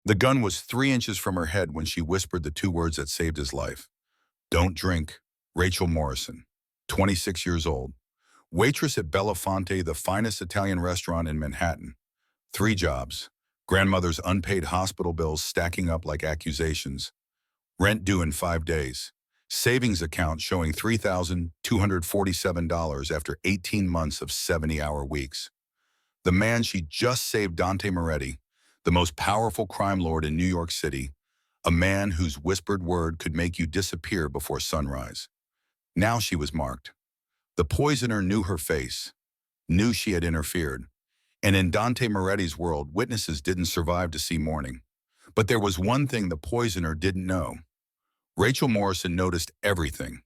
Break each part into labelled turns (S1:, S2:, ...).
S1: The gun was 3 inches from her head when she whispered the two words that saved his life. Don't drink. Rachel Morrison, 26 years old. Waitress at Belafonte, the finest Italian restaurant in Manhattan. 3 jobs. Grandmother's unpaid hospital bills stacking up like accusations. Rent due in 5 days. Savings account showing $3,247 after 18 months of 70-hour weeks. The man she just saved, Dante Moretti, the most powerful crime lord in New York City, a man whose whispered word could make you disappear before sunrise. Now she was marked. The poisoner knew her face, knew she had interfered. And in Dante Moretti's world, witnesses didn't survive to see morning. But there was one thing the poisoner didn't know. Rachel Morrison noticed everything,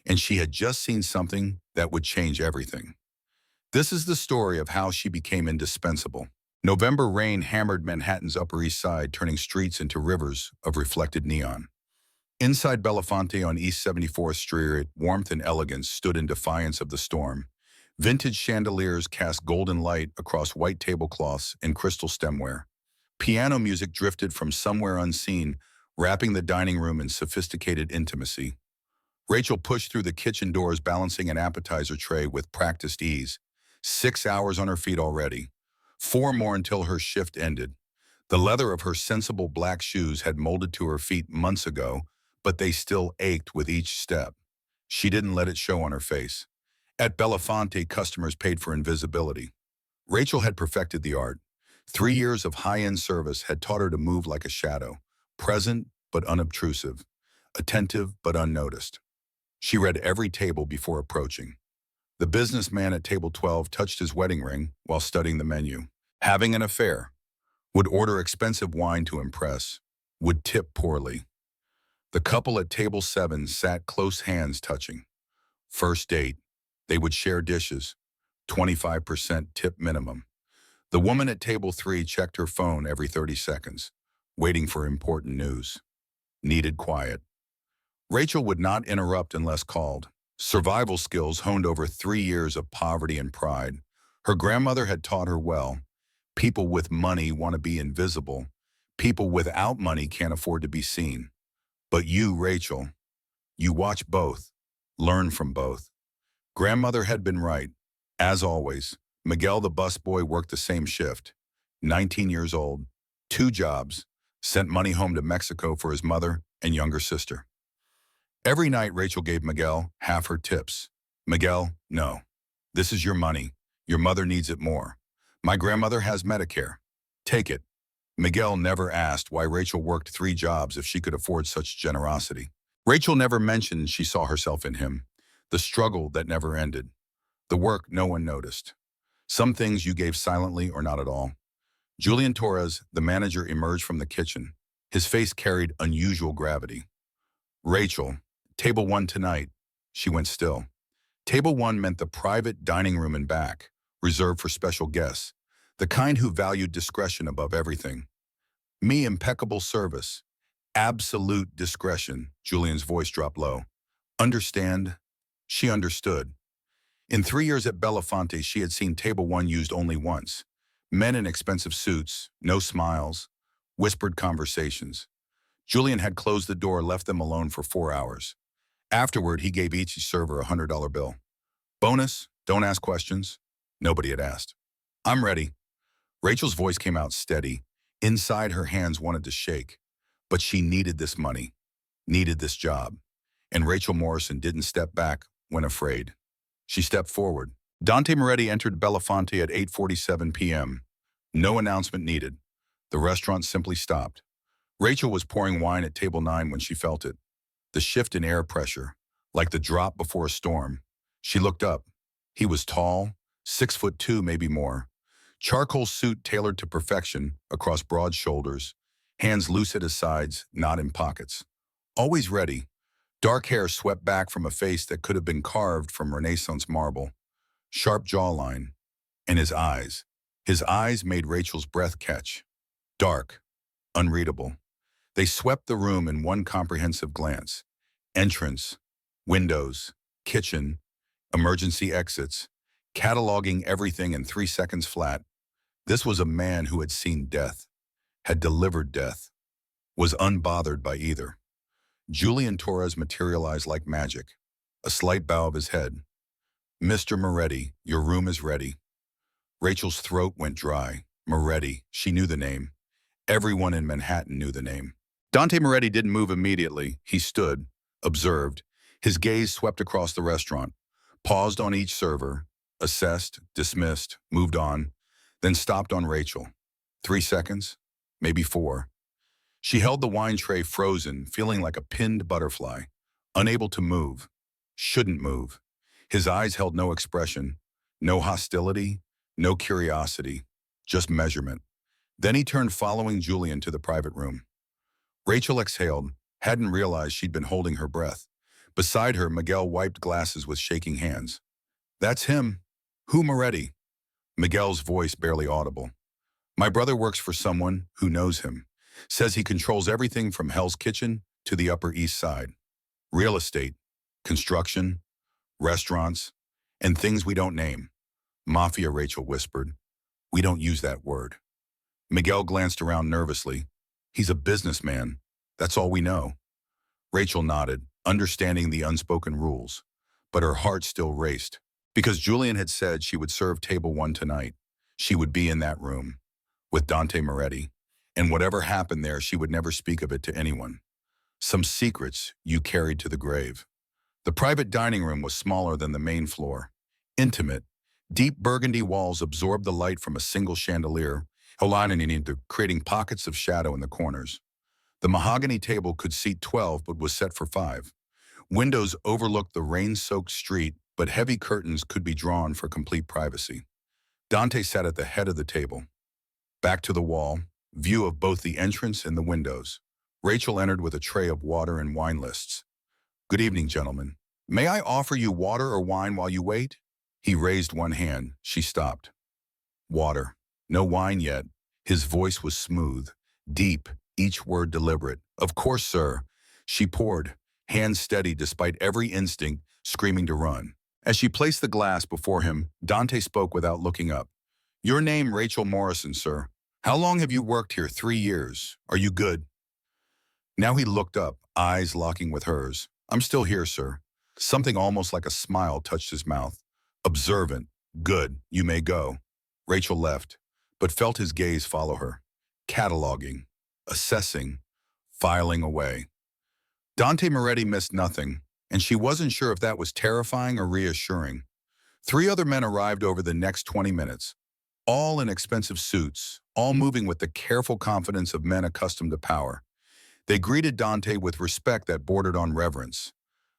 S1: and she had just seen something that would change everything. This is the story of how she became indispensable. November rain hammered Manhattan's Upper East Side, turning streets into rivers of reflected neon. Inside Belafonte on East 74th Street, warmth and elegance stood in defiance of the storm. Vintage chandeliers cast golden light across white tablecloths and crystal stemware. Piano music drifted from somewhere unseen, wrapping the dining room in sophisticated intimacy. Rachel pushed through the kitchen doors, balancing an appetizer tray with practiced ease. 6 hours on her feet already. 4 more until her shift ended. The leather of her sensible black shoes had molded to her feet months ago, but they still ached with each step. She didn't let it show on her face. At Belafonte, customers paid for invisibility. Rachel had perfected the art. 3 years of high-end service had taught her to move like a shadow, present but unobtrusive, attentive but unnoticed. She read every table before approaching. The businessman at table 12 touched his wedding ring while studying the menu. Having an affair. Would order expensive wine to impress. Would tip poorly. The couple at table 7 sat close, hands touching. First date. They would share dishes. 25% tip minimum. The woman at table 3 checked her phone every 30 seconds, waiting for important news. Needed quiet. Rachel would not interrupt unless called. Survival skills honed over 3 years of poverty and pride. Her grandmother had taught her well. People with money want to be invisible. People without money can't afford to be seen. But you, Rachel, you watch both, learn from both. Grandmother had been right. As always, Miguel the busboy worked the same shift. 19 years old, 2 jobs, sent money home to Mexico for his mother and younger sister. Every night, Rachel gave Miguel half her tips. Miguel, no. This is your money. Your mother needs it more. My grandmother has Medicare. Take it. Miguel never asked why Rachel worked 3 jobs if she could afford such generosity. Rachel never mentioned she saw herself in him. The struggle that never ended. The work no one noticed. Some things you gave silently or not at all. Julian Torres, the manager, emerged from the kitchen. His face carried unusual gravity. Rachel, table 1 tonight. She went still. Table 1 meant the private dining room and back, reserved for special guests, the kind who valued discretion above everything. Me, impeccable service. Absolute discretion. Julian's voice dropped low. Understand? She understood. In 3 years at Belafonte, she had seen table 1 used only once. Men in expensive suits, no smiles, whispered conversations. Julian had closed the door, left them alone for 4 hours. Afterward, he gave each server a $100 bill. Bonus, don't ask questions. Nobody had asked. I'm ready. Rachel's voice came out steady. Inside, her hands wanted to shake. But she needed this money, needed this job. And Rachel Morrison didn't step back when afraid. She stepped forward. Dante Moretti entered Belafonte at 8:47 p.m. No announcement needed. The restaurant simply stopped. Rachel was pouring wine at table 9 when she felt it. The shift in air pressure, like the drop before a storm. She looked up. He was tall, 6'2", maybe more. Charcoal suit tailored to perfection across broad shoulders, hands loose at his sides, not in pockets. Always ready. Dark hair swept back from a face that could have been carved from Renaissance marble. Sharp jawline. And his eyes. His eyes made Rachel's breath catch. Dark. Unreadable. They swept the room in one comprehensive glance. Entrance. Windows. Kitchen. Emergency exits. Cataloging everything in 3 seconds flat. This was a man who had seen death. had delivered death, was unbothered by either. Julian Torres materialized like magic. A slight bow of his head. "Mr. Moretti, your room is ready." Rachel's throat went dry. Moretti, she knew the name. Everyone in Manhattan knew the name. Dante Moretti didn't move immediately. He stood, observed. His gaze swept across the restaurant, paused on each server, assessed, dismissed, moved on, then stopped on Rachel. 3 seconds, maybe 4. She held the wine tray frozen, feeling like a pinned butterfly, unable to move, shouldn't move. His eyes held no expression, no hostility, no curiosity, just measurement. Then he turned, following Julian to the private room. Rachel exhaled, hadn't realized she'd been holding her breath. Beside her, Miguel wiped glasses with shaking hands. "That's him." "Who, Moretti?" Miguel's voice barely audible. "My brother works for someone who knows him. Says he controls everything from Hell's Kitchen to the Upper East Side. Real estate, construction, restaurants, and things we don't name." "Mafia," Rachel whispered. "We don't use that word." Miguel glanced around nervously. "He's a businessman. That's all we know." Rachel nodded, understanding the unspoken rules, but her heart still raced. Because Julian had said she would serve table 1 tonight. She would be in that room, with Dante Moretti. And whatever happened there, she would never speak of it to anyone. Some secrets you carried to the grave. The private dining room was smaller than the main floor. Intimate, deep burgundy walls absorbed the light from a single chandelier, creating pockets of shadow in the corners. The mahogany table could seat 12 but was set for 5. Windows overlooked the rain-soaked street, but heavy curtains could be drawn for complete privacy. Dante sat at the head of the table. Back to the wall, view of both the entrance and the windows. Rachel entered with a tray of water and wine lists. "Good evening, gentlemen. May I offer you water or wine while you wait?" He raised one hand. She stopped. "Water. No wine yet." His voice was smooth, deep, each word deliberate. "Of course, sir." She poured, hands steady despite every instinct screaming to run. As she placed the glass before him, Dante spoke without looking up. "Your name, Rachel Morrison, sir. How long have you worked here? 3 years. Are you good?" Now he looked up, eyes locking with hers. "I'm still here, sir." Something almost like a smile touched his mouth. "Observant. Good. You may go." Rachel left, but felt his gaze follow her. Cataloging, assessing, filing away. Dante Moretti missed nothing, and she wasn't sure if that was terrifying or reassuring. 3 other men arrived over the next 20 minutes, all in expensive suits, all moving with the careful confidence of men accustomed to power. They greeted Dante with respect that bordered on reverence.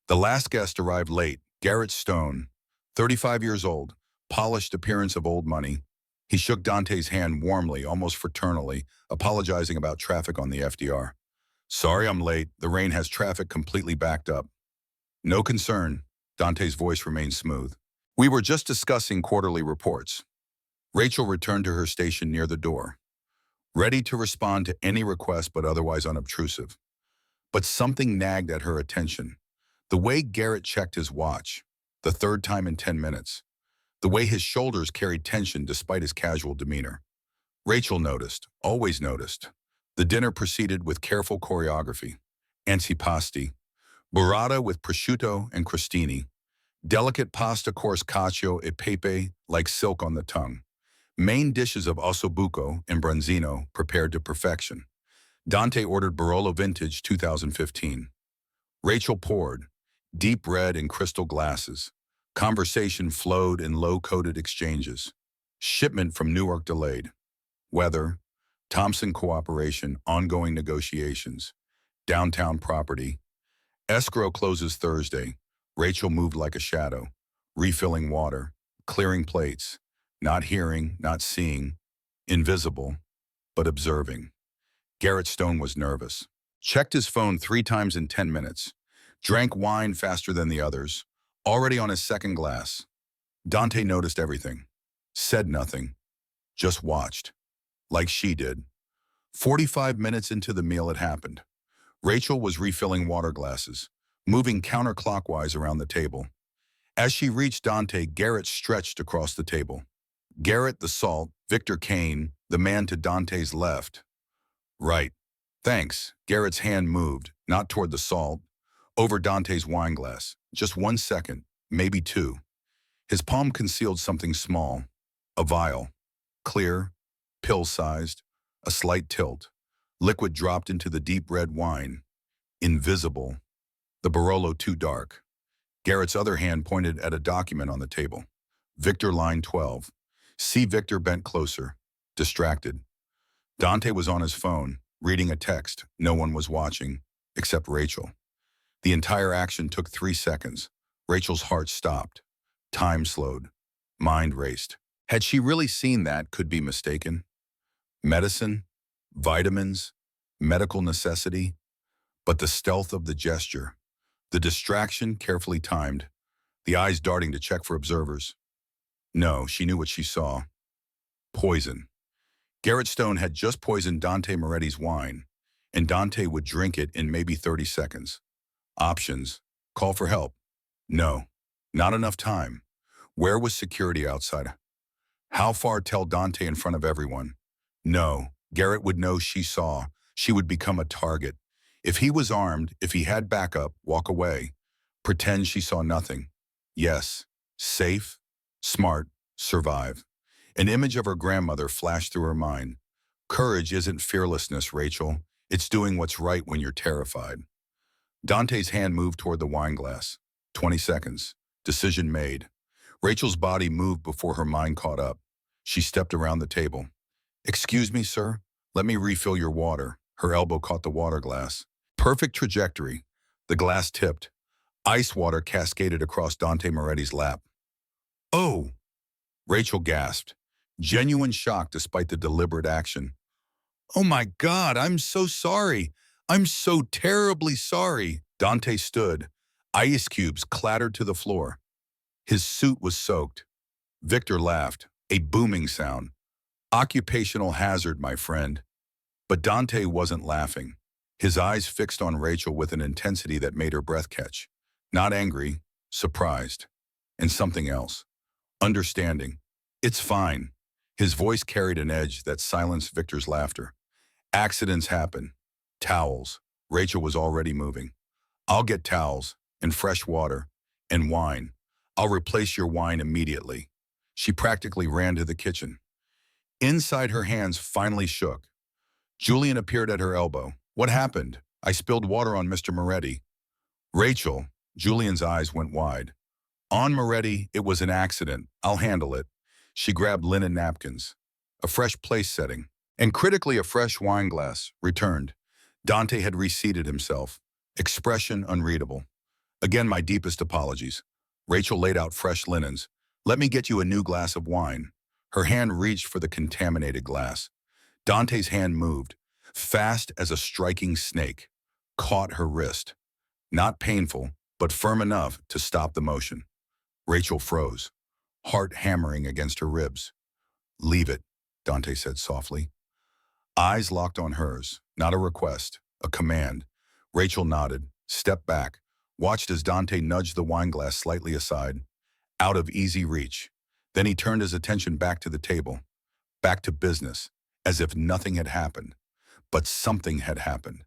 S1: The last guest arrived late, Garrett Stone, 35 years old, polished appearance of old money. He shook Dante's hand warmly, almost fraternally, apologizing about traffic on the FDR. "Sorry I'm late. The rain has traffic completely backed up." "No concern." Dante's voice remained smooth. "We were just discussing quarterly reports." Rachel returned to her station near the door, ready to respond to any request but otherwise unobtrusive. But something nagged at her attention. The way Garrett checked his watch, the 3rd time in 10 minutes. The way his shoulders carried tension despite his casual demeanor. Rachel noticed, always noticed. The dinner proceeded with careful choreography. Antipasti, burrata with prosciutto and crostini. Delicate pasta course cacio e pepe like silk on the tongue. Main dishes of ossobuco and branzino prepared to perfection. Dante ordered Barolo Vintage 2015. Rachel poured, deep red in crystal glasses. Conversation flowed in low-coded exchanges. Shipment from Newark delayed. Weather, Thompson cooperation, ongoing negotiations. Downtown property. Escrow closes Thursday. Rachel moved like a shadow, refilling water, clearing plates, not hearing, not seeing, invisible, but observing. Garrett Stone was nervous. Checked his phone 3 times in 10 minutes. Drank wine faster than the others, already on his 2nd glass. Dante noticed everything. Said nothing. Just watched. Like she did. 45 minutes into the meal it happened. Rachel was refilling water glasses, moving counterclockwise around the table. As she reached Dante, Garrett stretched across the table. Garrett the salt, Victor Kane, the man to Dante's left. Right. Thanks. Garrett's hand moved, not toward the salt, over Dante's wine glass. Just 1 second, maybe two. His palm concealed something small, a vial, clear, pill-sized, a slight tilt. Liquid dropped into the deep red wine, invisible, the Barolo too dark. Garrett's other hand pointed at a document on the table. Victor line 12. See Victor bent closer, distracted. Dante was on his phone, reading a text. No one was watching, except Rachel. The entire action took 3 seconds. Rachel's heart stopped. Time slowed. Mind raced. Had she really seen that could be mistaken? Medicine? Vitamins? Medical necessity? But the stealth of the gesture, the distraction carefully timed, the eyes darting to check for observers. No, she knew what she saw. Poison. Garrett Stone had just poisoned Dante Moretti's wine, and Dante would drink it in maybe 30 seconds. Options. Call for help. No. Not enough time. Where was security outside? How far tell Dante in front of everyone? No. Garrett would know she saw. She would become a target. If he was armed, if he had backup, walk away. Pretend she saw nothing. Yes. Safe. Smart. Survive. An image of her grandmother flashed through her mind. Courage isn't fearlessness, Rachel. It's doing what's right when you're terrified. Dante's hand moved toward the wine glass. 20 seconds. Decision made. Rachel's body moved before her mind caught up. She stepped around the table. Excuse me, sir. Let me refill your water. Her elbow caught the water glass. Perfect trajectory. The glass tipped. Ice water cascaded across Dante Moretti's lap. Oh! Rachel gasped. Genuine shock despite the deliberate action. Oh my God, I'm so sorry. I'm so terribly sorry. Dante stood. Ice cubes clattered to the floor. His suit was soaked. Victor laughed, a booming sound. Occupational hazard, my friend. But Dante wasn't laughing. His eyes fixed on Rachel with an intensity that made her breath catch. Not angry, surprised. And something else. Understanding. It's fine. His voice carried an edge that silenced Victor's laughter. Accidents happen. Towels. Rachel was already moving. I'll get towels, and fresh water, and wine. I'll replace your wine immediately. She practically ran to the kitchen. Inside her hands finally shook. Julian appeared at her elbow. What happened? I spilled water on Mr. Moretti. Rachel, Julian's eyes went wide. On Moretti, it was an accident. I'll handle it. She grabbed linen napkins, a fresh place setting, and critically a fresh wine glass, returned. Dante had reseated himself, expression unreadable. Again, my deepest apologies. Rachel laid out fresh linens. Let me get you a new glass of wine. Her hand reached for the contaminated glass. Dante's hand moved, fast as a striking snake, caught her wrist. Not painful, but firm enough to stop the motion. Rachel froze, heart hammering against her ribs. Leave it, Dante said softly. Eyes locked on hers, not a request, a command. Rachel nodded, stepped back, watched as Dante nudged the wine glass slightly aside, out of easy reach. Then he turned his attention back to the table, back to business, as if nothing had happened. But something had happened.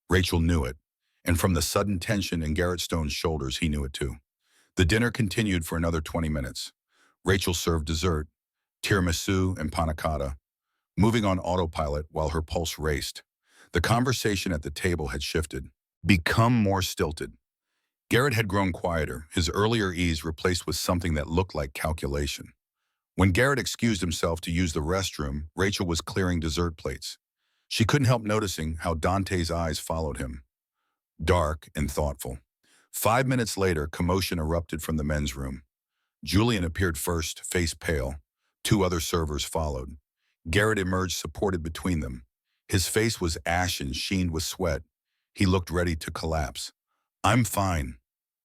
S1: Rachel knew it, and from the sudden tension in Garrett Stone's shoulders, he knew it too. The dinner continued for another 20 minutes. Rachel served dessert, tiramisu and panna cotta, moving on autopilot while her pulse raced. The conversation at the table had shifted, become more stilted. Garrett had grown quieter, his earlier ease replaced with something that looked like calculation. When Garrett excused himself to use the restroom, Rachel was clearing dessert plates. She couldn't help noticing how Dante's eyes followed him, dark and thoughtful. 5 minutes later, commotion erupted from the men's room. Julian appeared first, face pale. 2 other servers followed. Garrett emerged supported between them. His face was ashen, sheened with sweat. He looked ready to collapse. I'm fine.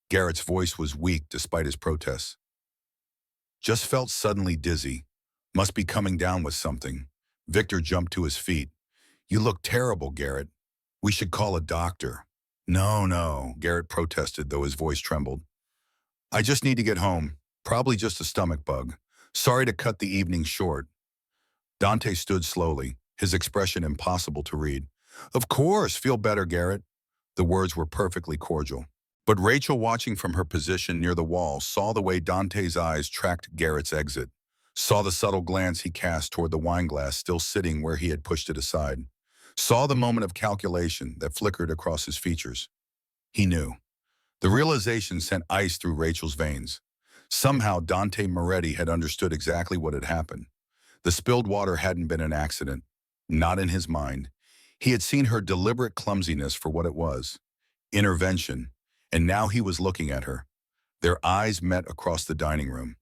S1: Garrett's voice was weak despite his protests. Just felt suddenly dizzy. Must be coming down with something. Victor jumped to his feet. You look terrible, Garrett. We should call a doctor. No, Garrett protested, though his voice trembled. I just need to get home. Probably just a stomach bug. Sorry to cut the evening short. Dante stood slowly, his expression impossible to read. Of course, feel better, Garrett. The words were perfectly cordial. But Rachel, watching from her position near the wall, saw the way Dante's eyes tracked Garrett's exit, saw the subtle glance he cast toward the wineglass still sitting where he had pushed it aside, saw the moment of calculation that flickered across his features. He knew. The realization sent ice through Rachel's veins. Somehow Dante Moretti had understood exactly what had happened. The spilled water hadn't been an accident, not in his mind. He had seen her deliberate clumsiness for what it was, intervention, and now he was looking at her. Their eyes met across the dining room.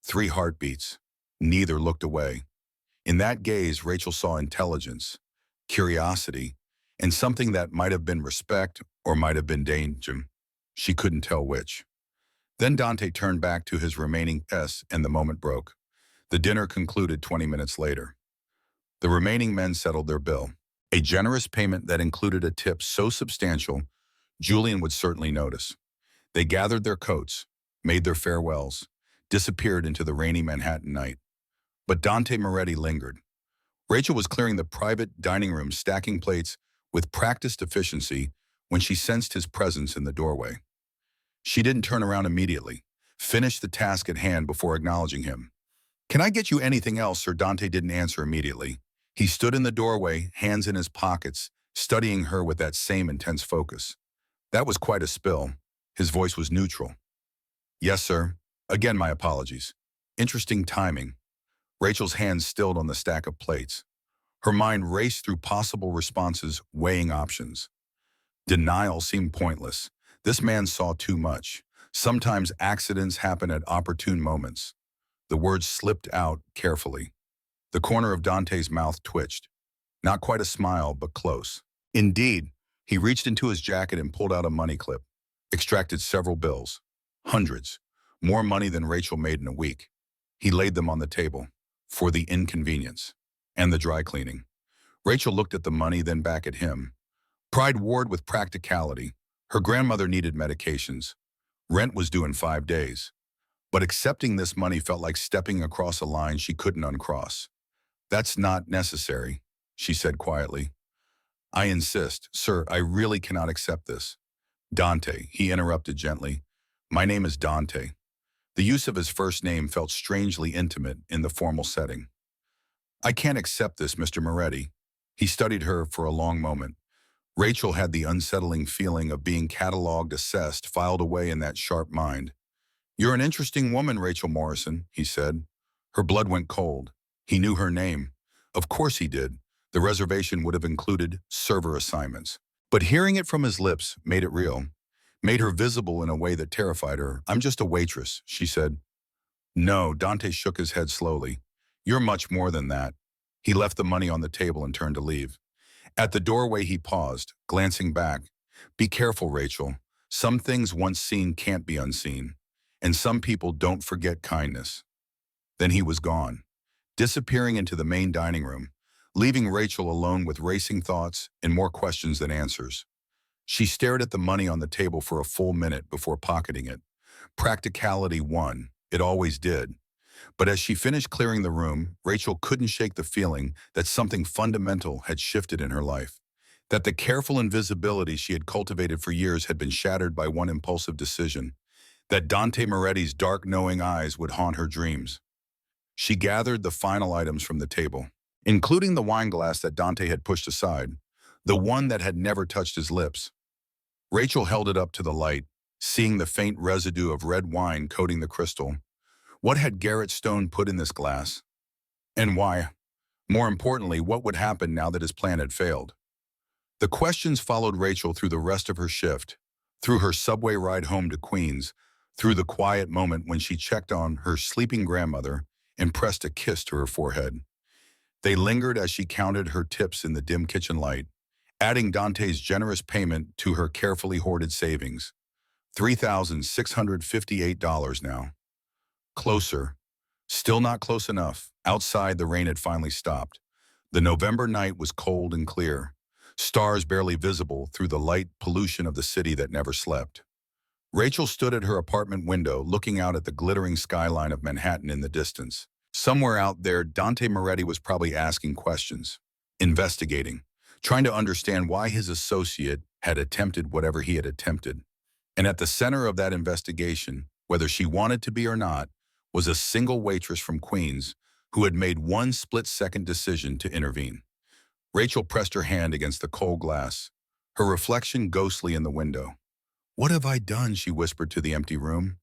S1: 3 heartbeats. Neither looked away. In that gaze, Rachel saw intelligence, curiosity, and something that might have been respect or might have been danger. She couldn't tell which. Then Dante turned back to his remaining guests and the moment broke. The dinner concluded 20 minutes later. The remaining men settled their bill, a generous payment that included a tip so substantial Julian would certainly notice. They gathered their coats, made their farewells, disappeared into the rainy Manhattan night. But Dante Moretti lingered. Rachel was clearing the private dining room, stacking plates with practiced efficiency when she sensed his presence in the doorway. She didn't turn around immediately, finished the task at hand before acknowledging him. "Can I get you anything else, sir?" Dante didn't answer immediately. He stood in the doorway, hands in his pockets, studying her with that same intense focus. That was quite a spill. His voice was neutral. "Yes, sir. Again, my apologies. Interesting timing." Rachel's hands stilled on the stack of plates. Her mind raced through possible responses, weighing options. Denial seemed pointless. This man saw too much. Sometimes accidents happen at opportune moments. The words slipped out carefully. The corner of Dante's mouth twitched. Not quite a smile, but close. Indeed, he reached into his jacket and pulled out a money clip, extracted several bills. Hundreds. More money than Rachel made in a week. He laid them on the table. For the inconvenience. And the dry cleaning. Rachel looked at the money, then back at him. Pride warred with practicality. Her grandmother needed medications. Rent was due in 5 days. But accepting this money felt like stepping across a line she couldn't uncross. "That's not necessary," she said quietly. "I insist, sir, I really cannot accept this." "Dante," he interrupted gently. "My name is Dante." The use of his first name felt strangely intimate in the formal setting. "I can't accept this, Mr. Moretti." He studied her for a long moment. Rachel had the unsettling feeling of being catalogued, assessed, filed away in that sharp mind. "You're an interesting woman, Rachel Morrison," he said. Her blood went cold. He knew her name. Of course he did. The reservation would have included server assignments. But hearing it from his lips made it real, made her visible in a way that terrified her. "I'm just a waitress," she said. "No," Dante shook his head slowly. "You're much more than that." He left the money on the table and turned to leave. At the doorway he paused, glancing back. "Be careful, Rachel. Some things once seen can't be unseen. And some people don't forget kindness." Then he was gone, disappearing into the main dining room, leaving Rachel alone with racing thoughts and more questions than answers. She stared at the money on the table for a full minute before pocketing it. Practicality won. It always did. But as she finished clearing the room, Rachel couldn't shake the feeling that something fundamental had shifted in her life, that the careful invisibility she had cultivated for years had been shattered by one impulsive decision, that Dante Moretti's dark, knowing eyes would haunt her dreams. She gathered the final items from the table, including the wineglass that Dante had pushed aside, the one that had never touched his lips. Rachel held it up to the light, seeing the faint residue of red wine coating the crystal. What had Garrett Stone put in this glass? And why? More importantly, what would happen now that his plan had failed? The questions followed Rachel through the rest of her shift, through her subway ride home to Queens, through the quiet moment when she checked on her sleeping grandmother and pressed a kiss to her forehead. They lingered as she counted her tips in the dim kitchen light, adding Dante's generous payment to her carefully hoarded savings. $3,658 now. Closer. Still not close enough. Outside, the rain had finally stopped. The November night was cold and clear, stars barely visible through the light pollution of the city that never slept. Rachel stood at her apartment window, looking out at the glittering skyline of Manhattan in the distance. Somewhere out there, Dante Moretti was probably asking questions. investigating, trying to understand why his associate had attempted whatever he had attempted. And at the center of that investigation, whether she wanted to be or not, was a single waitress from Queens who had made one split-second decision to intervene. Rachel pressed her hand against the cold glass, her reflection ghostly in the window. "What have I done?" she whispered to the empty room.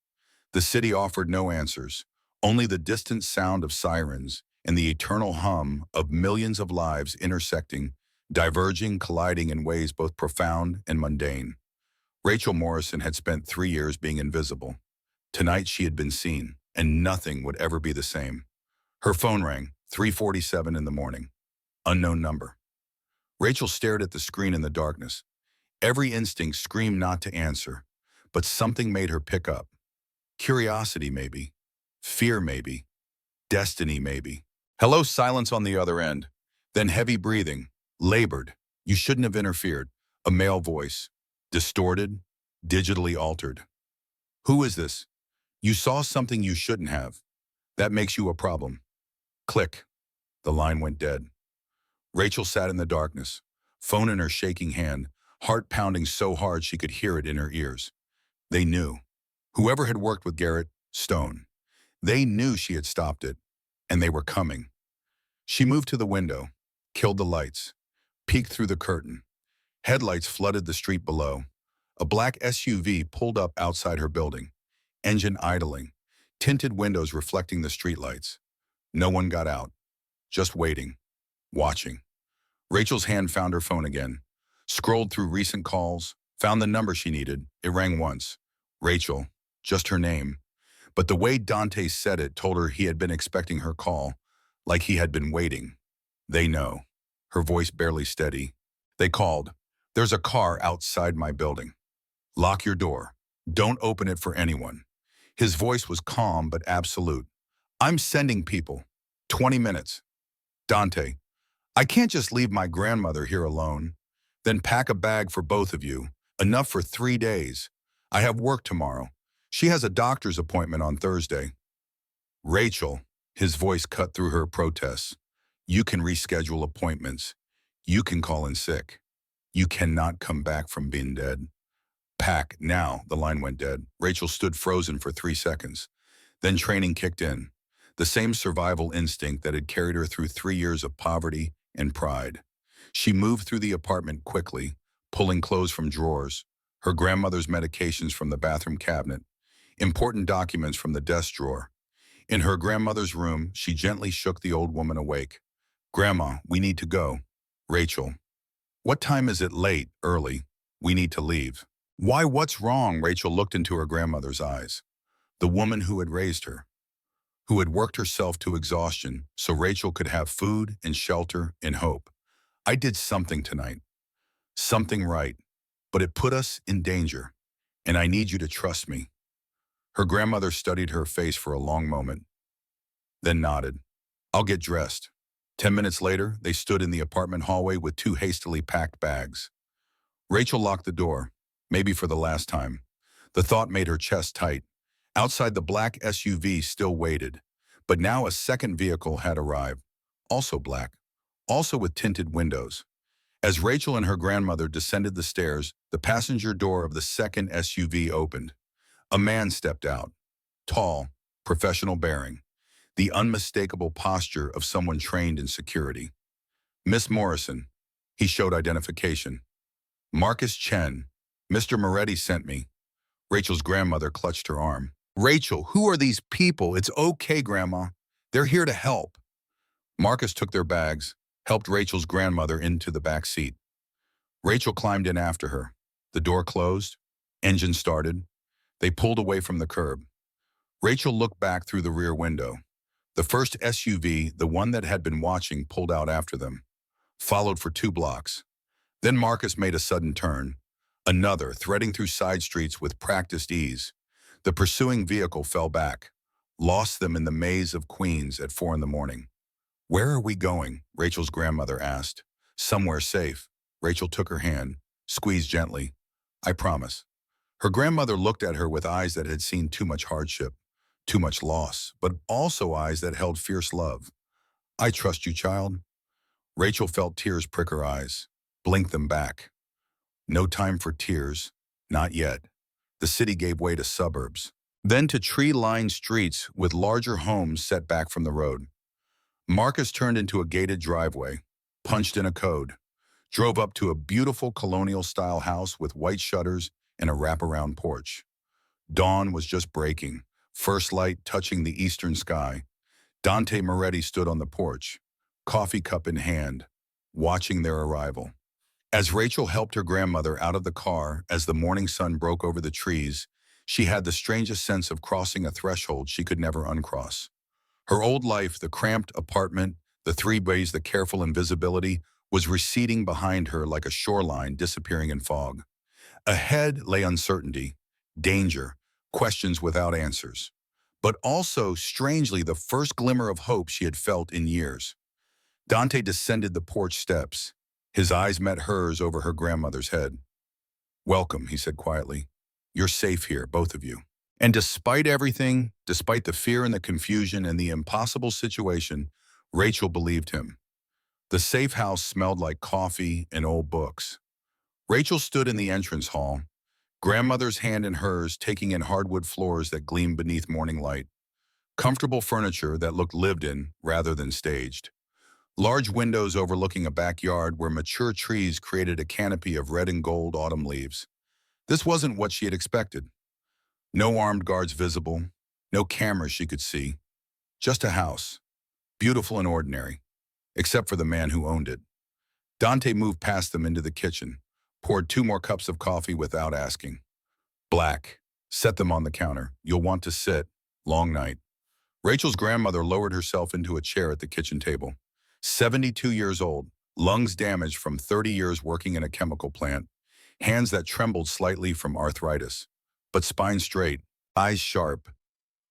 S1: The city offered no answers, only the distant sound of sirens and the eternal hum of millions of lives intersecting, diverging, colliding in ways both profound and mundane. Rachel Morrison had spent 3 years being invisible. Tonight she had been seen, and nothing would ever be the same. Her phone rang, 3:47 in the morning. Unknown number. Rachel stared at the screen in the darkness. Every instinct screamed not to answer, but something made her pick up. Curiosity, maybe. Fear, maybe. Destiny, maybe. Hello, silence on the other end. Then heavy breathing. Labored. You shouldn't have interfered. A male voice. Distorted. Digitally altered. Who is this? You saw something you shouldn't have. That makes you a problem. Click. The line went dead. Rachel sat in the darkness, phone in her shaking hand, heart pounding so hard she could hear it in her ears. They knew. Whoever had worked with Garrett Stone. They knew she had stopped it, and they were coming. She moved to the window, killed the lights, peeked through the curtain. Headlights flooded the street below. A black SUV pulled up outside her building, engine idling, tinted windows reflecting the streetlights. No one got out, just waiting, watching. Rachel's hand found her phone again, scrolled through recent calls, found the number she needed. It rang once. Rachel, just her name. But the way Dante said it told her he had been expecting her call, like he had been waiting. They know. Her voice barely steady. They called. There's a car outside my building. Lock your door. Don't open it for anyone. His voice was calm but absolute. I'm sending people. 20 minutes. Dante, I can't just leave my grandmother here alone. Then pack a bag for both of you. Enough for 3 days. I have work tomorrow. She has a doctor's appointment on Thursday. Rachel, his voice cut through her protests. You can reschedule appointments. You can call in sick. You cannot come back from being dead. Pack, now. The line went dead. Rachel stood frozen for 3 seconds. Then training kicked in. The same survival instinct that had carried her through 3 years of poverty and pride. She moved through the apartment quickly, pulling clothes from drawers, her grandmother's medications from the bathroom cabinet, important documents from the desk drawer. In her grandmother's room, she gently shook the old woman awake. Grandma, we need to go. Rachel. What time is it? Late, early. We need to leave. Why, what's wrong? Rachel looked into her grandmother's eyes. The woman who had raised her, who had worked herself to exhaustion so Rachel could have food and shelter and hope. I did something tonight. Something right. But it put us in danger. And I need you to trust me. Her grandmother studied her face for a long moment, then nodded. I'll get dressed. 10 minutes later, they stood in the apartment hallway with 2 hastily packed bags. Rachel locked the door, maybe for the last time. The thought made her chest tight. Outside, the black SUV still waited, but now a second vehicle had arrived, also black, also with tinted windows. As Rachel and her grandmother descended the stairs, the passenger door of the second SUV opened. A man stepped out, tall, professional bearing, the unmistakable posture of someone trained in security. Miss Morrison, he showed identification. Marcus Chen, Mr. Moretti sent me. Rachel's grandmother clutched her arm. Rachel, who are these people? It's okay, Grandma. They're here to help. Marcus took their bags, helped Rachel's grandmother into the back seat. Rachel climbed in after her. The door closed, engine started. They pulled away from the curb. Rachel looked back through the rear window. The first SUV, the one that had been watching, pulled out after them, followed for 2 blocks. Then Marcus made a sudden turn, another, threading through side streets with practiced ease. The pursuing vehicle fell back, lost them in the maze of Queens at 4 in the morning. Where are we going? Rachel's grandmother asked. Somewhere safe. Rachel took her hand, squeezed gently. I promise. Her grandmother looked at her with eyes that had seen too much hardship, too much loss, but also eyes that held fierce love. I trust you, child. Rachel felt tears prick her eyes, blinked them back. No time for tears, not yet. The city gave way to suburbs, then to tree-lined streets with larger homes set back from the road. Marcus turned into a gated driveway, punched in a code, drove up to a beautiful colonial-style house with white shutters and a wraparound porch. Dawn was just breaking, first light touching the eastern sky. Dante Moretti stood on the porch, coffee cup in hand, watching their arrival. As Rachel helped her grandmother out of the car as the morning sun broke over the trees, she had the strangest sense of crossing a threshold she could never uncross. Her old life, the cramped apartment, the three ways, the careful invisibility, was receding behind her like a shoreline disappearing in fog. Ahead lay uncertainty, danger, questions without answers. But also, strangely, the first glimmer of hope she had felt in years. Dante descended the porch steps. His eyes met hers over her grandmother's head. "Welcome," he said quietly. "You're safe here, both of you." And despite everything, despite the fear and the confusion and the impossible situation, Rachel believed him. The safe house smelled like coffee and old books. Rachel stood in the entrance hall, grandmother's hand in hers, taking in hardwood floors that gleamed beneath morning light, comfortable furniture that looked lived in rather than staged, large windows overlooking a backyard where mature trees created a canopy of red and gold autumn leaves. This wasn't what she had expected. No armed guards visible, no cameras she could see, just a house, beautiful and ordinary, except for the man who owned it. Dante moved past them into the kitchen, poured 2 more cups of coffee without asking. "Black. Set them on the counter. You'll want to sit. Long night." Rachel's grandmother lowered herself into a chair at the kitchen table. 72 years old, lungs damaged from 30 years working in a chemical plant, hands that trembled slightly from arthritis, but spine straight, eyes sharp.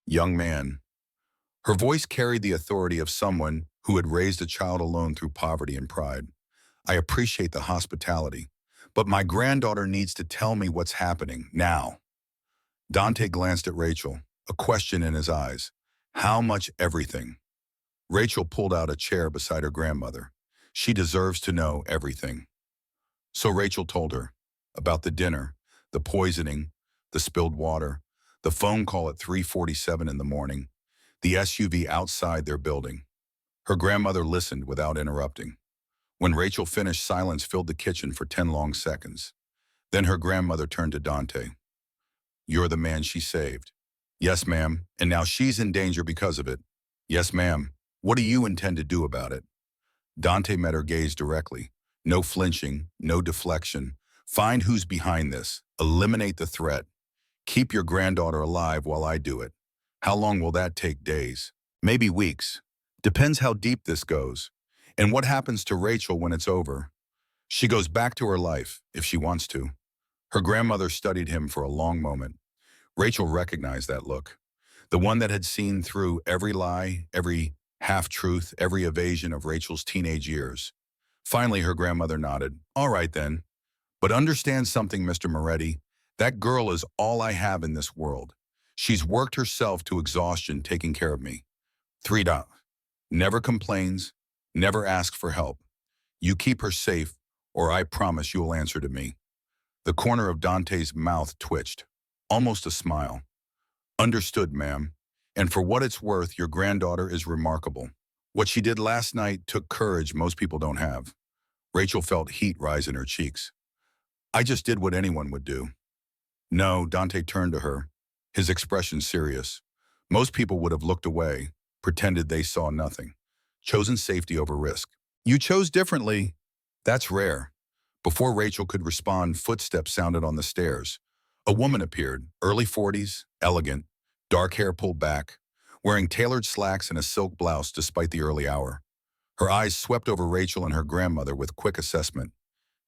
S1: Young man. Her voice carried the authority of someone who had raised a child alone through poverty and pride. "I appreciate the hospitality, but my granddaughter needs to tell me what's happening now." Dante glanced at Rachel, a question in his eyes. "How much everything?" Rachel pulled out a chair beside her grandmother. "She deserves to know everything." So Rachel told her about the dinner, the poisoning, the spilled water, the phone call at 3:47 in the morning, the SUV outside their building. Her grandmother listened without interrupting. When Rachel finished, silence filled the kitchen for 10 long seconds. Then her grandmother turned to Dante. "You're the man she saved." "Yes, ma'am, and now she's in danger because of it." "Yes, ma'am. What do you intend to do about it?" Dante met her gaze directly. No flinching, no deflection. "Find who's behind this. Eliminate the threat. Keep your granddaughter alive while I do it." "How long will that take?" "Days. Maybe weeks. Depends how deep this goes. And what happens to Rachel when it's over? She goes back to her life, if she wants to." Her grandmother studied him for a long moment. Rachel recognized that look. The one that had seen through every lie, every half-truth, every evasion of Rachel's teenage years. Finally, her grandmother nodded. "All right then. But understand something, Mr. Moretti. That girl is all I have in this world. She's worked herself to exhaustion taking care of me. 3. Never complains, never asks for help. You keep her safe, or I promise you'll answer to me." The corner of Dante's mouth twitched, almost a smile. "Understood, ma'am. And for what it's worth, your granddaughter is remarkable. What she did last night took courage most people don't have." Rachel felt heat rise in her cheeks. "I just did what anyone would do." "No," Dante turned to her, his expression serious. "Most people would have looked away, pretended they saw nothing, chosen safety over risk. You chose differently. That's rare." Before Rachel could respond, footsteps sounded on the stairs. A woman appeared, early 40s, elegant, dark hair pulled back, wearing tailored slacks and a silk blouse despite the early hour. Her eyes swept over Rachel and her grandmother with quick assessment.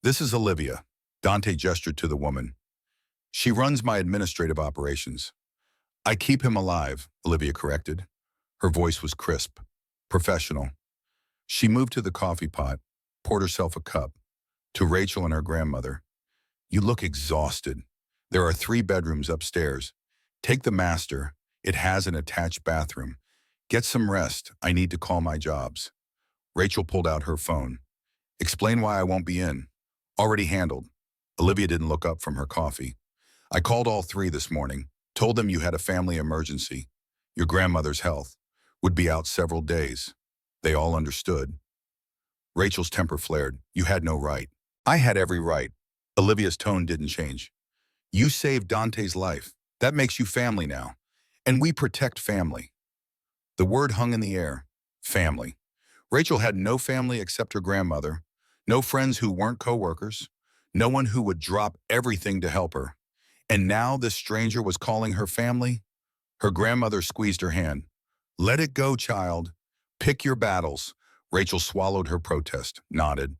S1: "This is Olivia." Dante gestured to the woman. "She runs my administrative operations." "I keep him alive," Olivia corrected. Her voice was crisp, professional. She moved to the coffee pot, poured herself a cup. To Rachel and her grandmother. "You look exhausted. There are 3 bedrooms upstairs. Take the master. It has an attached bathroom. Get some rest. I need to call my jobs." Rachel pulled out her phone. Explain why I won't be in. Already handled. Olivia didn't look up from her coffee. I called all three this morning, told them you had a family emergency. Your grandmother's health would be out several days. They all understood. Rachel's temper flared. You had no right. I had every right. Olivia's tone didn't change. You saved Dante's life. That makes you family now. And we protect family. The word hung in the air. Family. Rachel had no family except her grandmother, no friends who weren't coworkers, no one who would drop everything to help her. And now this stranger was calling her family? Her grandmother squeezed her hand. Let it go, child. Pick your battles. Rachel swallowed her protest, nodded.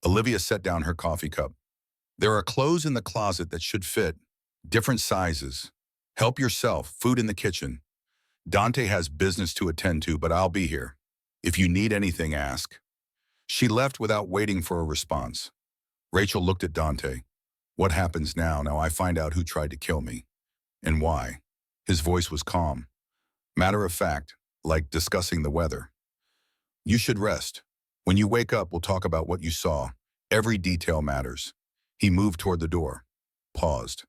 S1: Olivia set down her coffee cup. There are clothes in the closet that should fit, different sizes. Help yourself, food in the kitchen. Dante has business to attend to, but I'll be here. If you need anything, ask. She left without waiting for a response. Rachel looked at Dante. What happens now? Now I find out who tried to kill me. And why? His voice was calm. Matter of fact, like discussing the weather. You should rest. When you wake up, we'll talk about what you saw. Every detail matters. He moved toward the door. Paused.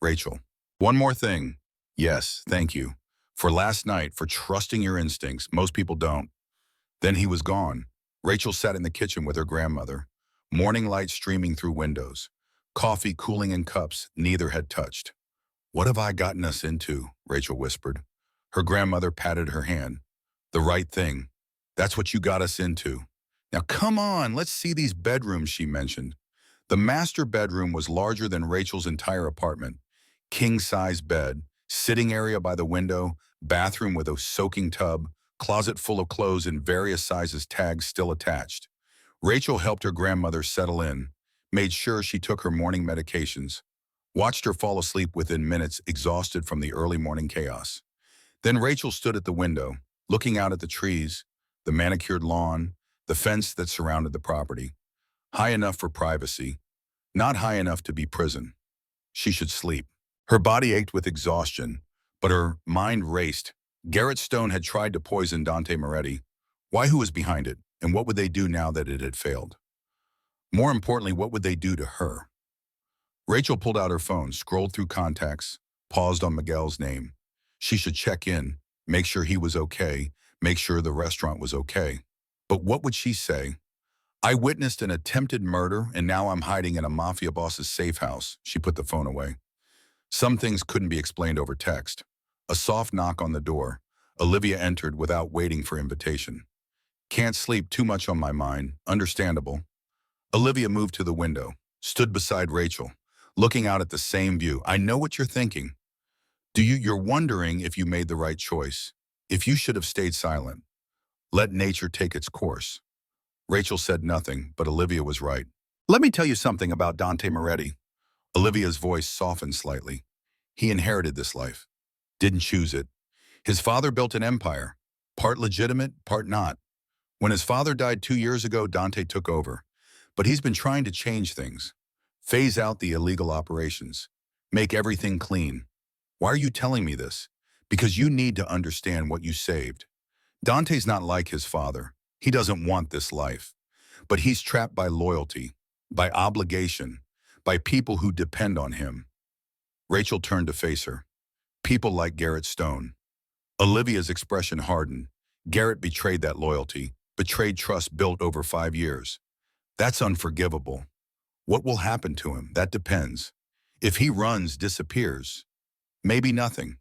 S1: Rachel. One more thing. Yes, thank you. For last night, for trusting your instincts. Most people don't. Then he was gone. Rachel sat in the kitchen with her grandmother. Morning light streaming through windows. Coffee cooling in cups neither had touched. What have I gotten us into? Rachel whispered. Her grandmother patted her hand. The right thing. That's what you got us into. Now come on, let's see these bedrooms, she mentioned. The master bedroom was larger than Rachel's entire apartment. King-size bed, sitting area by the window, bathroom with a soaking tub, closet full of clothes in various sizes, tags still attached. Rachel helped her grandmother settle in, made sure she took her morning medications, watched her fall asleep within minutes, exhausted from the early morning chaos. Then Rachel stood at the window, looking out at the trees, the manicured lawn, the fence that surrounded the property. High enough for privacy, not high enough to be prison. She should sleep. Her body ached with exhaustion, but her mind raced. Garrett Stone had tried to poison Dante Moretti. Why? Who was behind it? And what would they do now that it had failed? More importantly, what would they do to her? Rachel pulled out her phone, scrolled through contacts, paused on Miguel's name. She should check in, make sure he was okay, make sure the restaurant was okay. But what would she say? I witnessed an attempted murder, and now I'm hiding in a mafia boss's safe house. She put the phone away. Some things couldn't be explained over text. A soft knock on the door. Olivia entered without waiting for invitation. Can't sleep, too much on my mind. Understandable. Olivia moved to the window, stood beside Rachel, looking out at the same view. I know what you're thinking. You're wondering if you made the right choice, if you should have stayed silent. Let nature take its course. Rachel said nothing, but Olivia was right. Let me tell you something about Dante Moretti. Olivia's voice softened slightly. He inherited this life. Didn't choose it. His father built an empire, part legitimate, part not. When his father died 2 years ago, Dante took over. But he's been trying to change things. Phase out the illegal operations. Make everything clean. Why are you telling me this? Because you need to understand what you saved. Dante's not like his father. He doesn't want this life. But he's trapped by loyalty, by obligation, by people who depend on him. Rachel turned to face her. People like Garrett Stone. Olivia's expression hardened. Garrett betrayed that loyalty, betrayed trust built over 5 years. That's unforgivable. What will happen to him? That depends. If he runs, disappears, maybe nothing.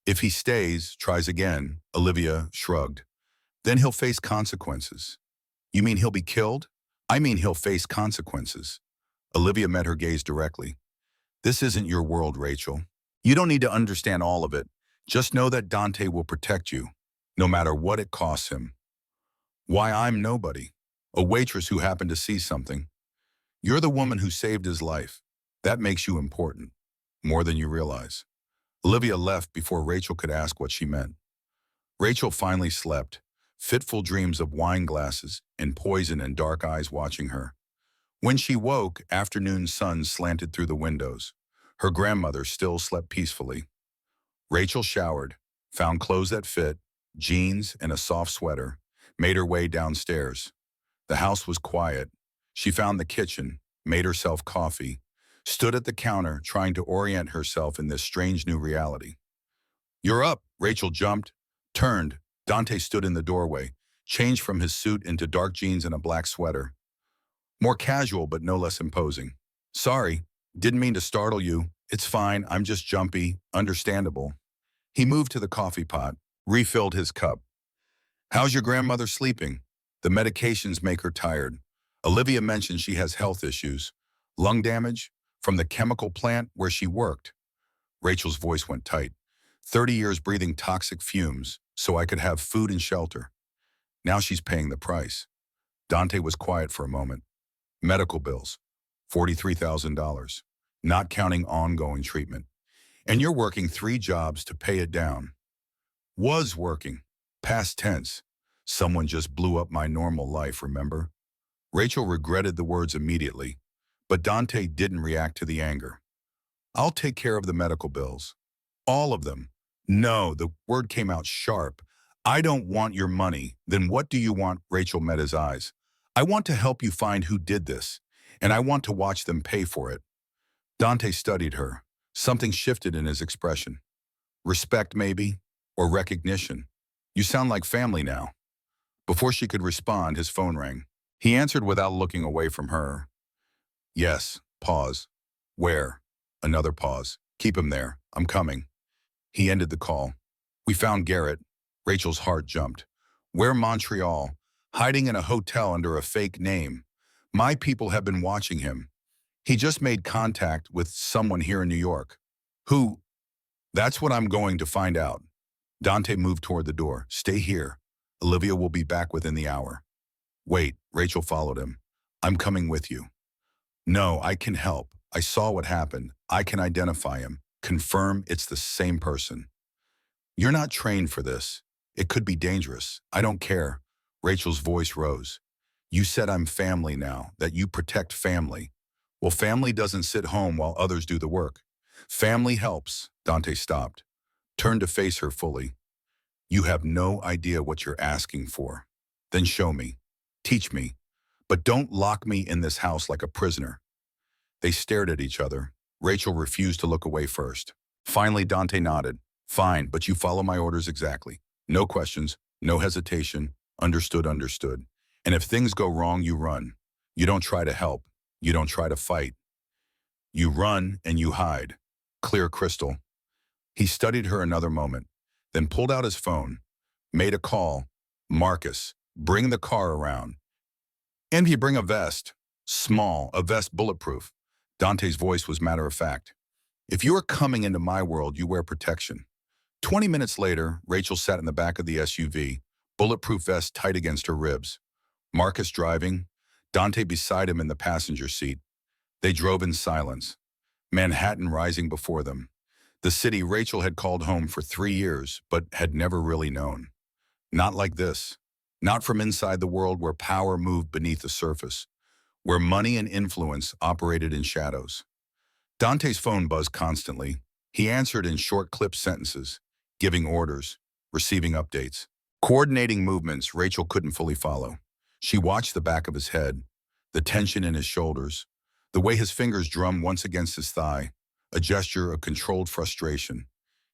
S1: If he stays, tries again, Olivia shrugged. Then he'll face consequences. You mean he'll be killed? I mean he'll face consequences. Olivia met her gaze directly. This isn't your world, Rachel. You don't need to understand all of it. Just know that Dante will protect you, no matter what it costs him. Why, I'm nobody. A waitress who happened to see something. You're the woman who saved his life. That makes you important, more than you realize. Olivia left before Rachel could ask what she meant. Rachel finally slept, fitful dreams of wine glasses and poison and dark eyes watching her. When she woke, afternoon sun slanted through the windows. Her grandmother still slept peacefully. Rachel showered, found clothes that fit, jeans and a soft sweater, made her way downstairs. The house was quiet. She found the kitchen, made herself coffee, stood at the counter trying to orient herself in this strange new reality. "You're up," Rachel jumped, turned. Dante stood in the doorway, changed from his suit into dark jeans and a black sweater. More casual, but no less imposing. "Sorry, didn't mean to startle you. It's fine, I'm just jumpy, understandable." He moved to the coffee pot, refilled his cup. "How's your grandmother sleeping?" "The medications make her tired. Olivia mentioned she has health issues. Lung damage from the chemical plant where she worked." Rachel's voice went tight. 30 years breathing toxic fumes so I could have food and shelter. Now she's paying the price. Dante was quiet for a moment. "Medical bills, $43,000, not counting ongoing treatment. And you're working 3 jobs to pay it down." "Was working. Past tense. Someone just blew up my normal life, remember?" Rachel regretted the words immediately, but Dante didn't react to the anger. "I'll take care of the medical bills. All of them." "No," the word came out sharp. "I don't want your money." "Then what do you want?" Rachel met his eyes. "I want to help you find who did this, and I want to watch them pay for it." Dante studied her. Something shifted in his expression. "Respect, maybe? Or recognition? You sound like family now." Before she could respond, his phone rang. He answered without looking away from her. "Yes." Pause. "Where?" Another pause. "Keep him there. I'm coming." He ended the call. "We found Garrett." Rachel's heart jumped. "Where?" "Montreal. Hiding in a hotel under a fake name. My people have been watching him. He just made contact with someone here in New York." "Who?" "That's what I'm going to find out." Dante moved toward the door. "Stay here. Olivia will be back within the hour." "Wait." Rachel followed him. "I'm coming with you." "No, I can help. I saw what happened. I can identify him. Confirm it's the same person." "You're not trained for this. It could be dangerous." "I don't care." Rachel's voice rose. "You said I'm family now, that you protect family. Well, family doesn't sit home while others do the work. Family helps." Dante stopped, turned to face her fully. "You have no idea what you're asking for. Then show me. Teach me. But don't lock me in this house like a prisoner." They stared at each other. Rachel refused to look away first. Finally, Dante nodded. "Fine, but you follow my orders exactly. No questions, no hesitation. Understood, understood. And if things go wrong, you run. You don't try to help. You don't try to fight. You run and you hide." Clear crystal. He studied her another moment, then pulled out his phone, made a call. "Marcus, bring the car around. And you bring a vest. Small, a vest bulletproof." Dante's voice was matter of fact. "If you are coming into my world, you wear protection." 20 minutes later, Rachel sat in the back of the SUV, bulletproof vest tight against her ribs. Marcus driving, Dante beside him in the passenger seat. They drove in silence, Manhattan rising before them. The city Rachel had called home for 3 years, but had never really known. Not like this. Not from inside the world where power moved beneath the surface, where money and influence operated in shadows. Dante's phone buzzed constantly. He answered in short clipped sentences, giving orders, receiving updates, coordinating movements Rachel couldn't fully follow. She watched the back of his head, the tension in his shoulders, the way his fingers drummed once against his thigh, a gesture of controlled frustration.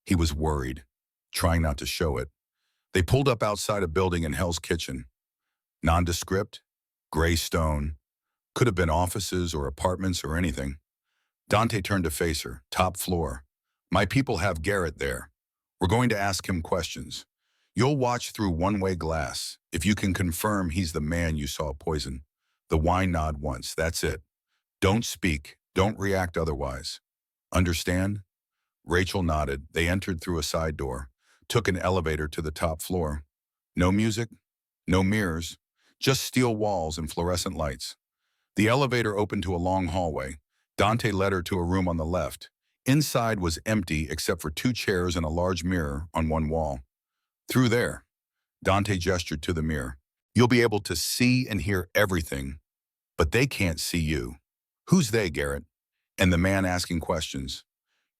S1: He was worried, trying not to show it. They pulled up outside a building in Hell's Kitchen. Nondescript, gray stone. Could have been offices or apartments or anything. Dante turned to face her. "Top floor. My people have Garrett there. We're going to ask him questions. You'll watch through one-way glass. If you can confirm he's the man you saw poison." The wine nod once. "That's it. Don't speak. Don't react otherwise. Understand?" Rachel nodded. They entered through a side door, took an elevator to the top floor. No music, no mirrors, just steel walls and fluorescent lights. The elevator opened to a long hallway. Dante led her to a room on the left. Inside was empty except for 2 chairs and a large mirror on one wall. "Through there." Dante gestured to the mirror. "You'll be able to see and hear everything, but they can't see you." "Who's they, Garrett?" "And the man asking questions."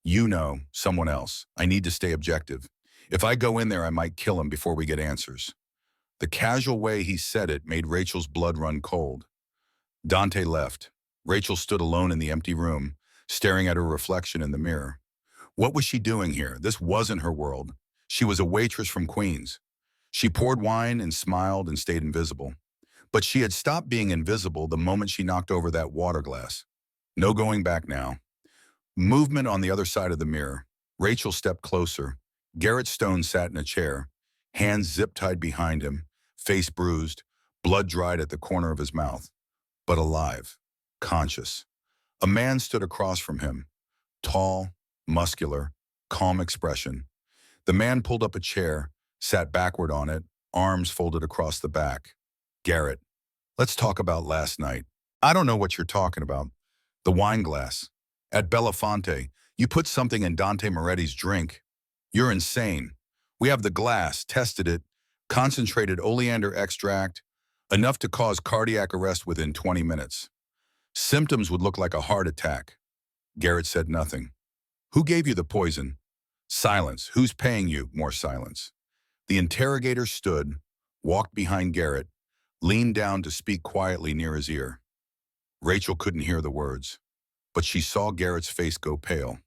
S1: "You know, someone else. I need to stay objective. If I go in there, I might kill him before we get answers." The casual way he said it made Rachel's blood run cold. Dante left. Rachel stood alone in the empty room, staring at her reflection in the mirror. What was she doing here? This wasn't her world. She was a waitress from Queens. She poured wine and smiled and stayed invisible. But she had stopped being invisible the moment she knocked over that water glass. No going back now. Movement on the other side of the mirror. Rachel stepped closer. Garrett Stone sat in a chair, hands zip-tied behind him, face bruised, blood dried at the corner of his mouth. But alive, conscious. A man stood across from him, tall, muscular, calm expression. The man pulled up a chair, sat backward on it, arms folded across the back. Garrett, let's talk about last night. I don't know what you're talking about. The wine glass. At Belafonte, you put something in Dante Moretti's drink. You're insane. We have the glass, tested it, concentrated oleander extract, enough to cause cardiac arrest within 20 minutes. Symptoms would look like a heart attack. Garrett said nothing. Who gave you the poison? Silence. Who's paying you? More silence. The interrogator stood, walked behind Garrett, leaned down to speak quietly near his ear. Rachel couldn't hear the words, but she saw Garrett's face go pale.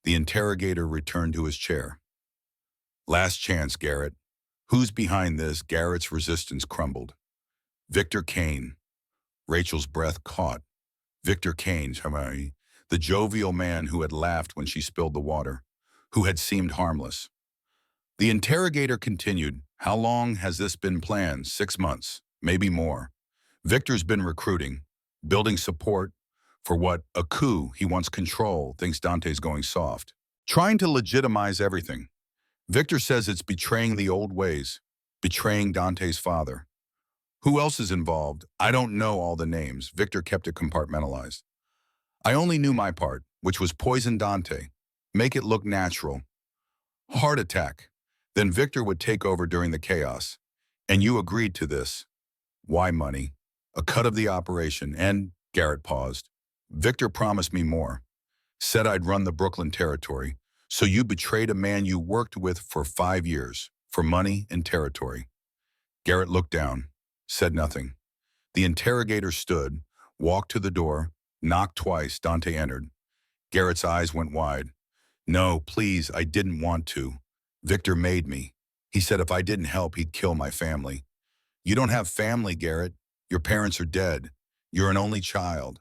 S1: The interrogator returned to his chair. Last chance, Garrett. Who's behind this? Garrett's resistance crumbled. Victor Kane. Rachel's breath caught. Victor Kane, the jovial man who had laughed when she spilled the water, who had seemed harmless. The interrogator continued, how long has this been planned? 6 months, maybe more. Victor's been recruiting, building support for what? A coup. He wants control, thinks Dante's going soft. Trying to legitimize everything. Victor says it's betraying the old ways, betraying Dante's father. Who else is involved? I don't know all the names. Victor kept it compartmentalized. I only knew my part, which was poison Dante. Make it look natural. Heart attack. Then Victor would take over during the chaos. And you agreed to this. Why money? A cut of the operation, and, Garrett paused. Victor promised me more. Said I'd run the Brooklyn territory. So you betrayed a man you worked with for 5 years, for money and territory. Garrett looked down, said nothing. The interrogator stood, walked to the door, knocked twice. Dante entered. Garrett's eyes went wide. No, please, I didn't want to. Victor made me. He said if I didn't help, he'd kill my family. You don't have family, Garrett. Your parents are dead. You're an only child.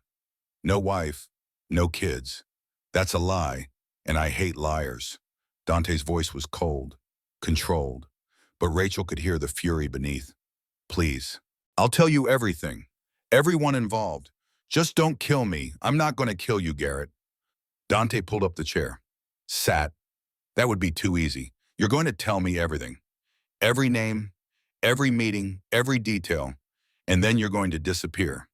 S1: No wife, no kids. That's a lie, and I hate liars. Dante's voice was cold, controlled, but Rachel could hear the fury beneath. Please, I'll tell you everything. Everyone involved. Just don't kill me. I'm not going to kill you, Garrett. Dante pulled up the chair. Sat. That would be too easy. You're going to tell me everything. Every name, every meeting, every detail, and then you're going to disappear.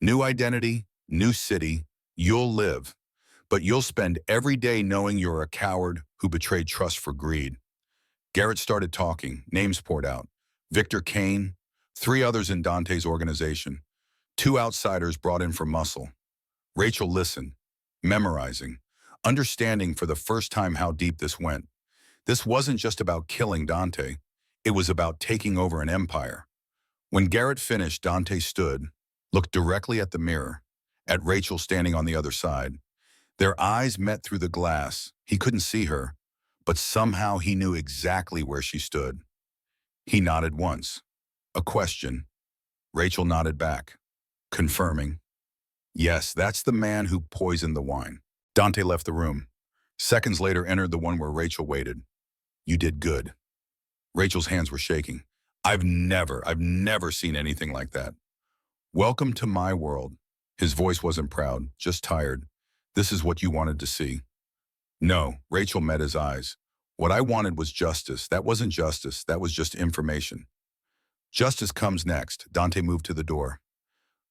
S1: New identity, new city, you'll live. But you'll spend every day knowing you're a coward who betrayed trust for greed. Garrett started talking. Names poured out. Victor Kane, 3 others in Dante's organization, 2 outsiders brought in for muscle. Rachel listened, memorizing, understanding for the first time how deep this went. This wasn't just about killing Dante. It was about taking over an empire. When Garrett finished, Dante stood, looked directly at the mirror, at Rachel standing on the other side. Their eyes met through the glass. He couldn't see her, but somehow he knew exactly where she stood. He nodded once. A question. Rachel nodded back, confirming. Yes, that's the man who poisoned the wine. Dante left the room. Seconds later entered the one where Rachel waited. You did good. Rachel's hands were shaking. I've never seen anything like that. Welcome to my world. His voice wasn't proud, just tired. This is what you wanted to see. No, Rachel met his eyes. What I wanted was justice. That wasn't justice. That was just information. Justice comes next. Dante moved to the door.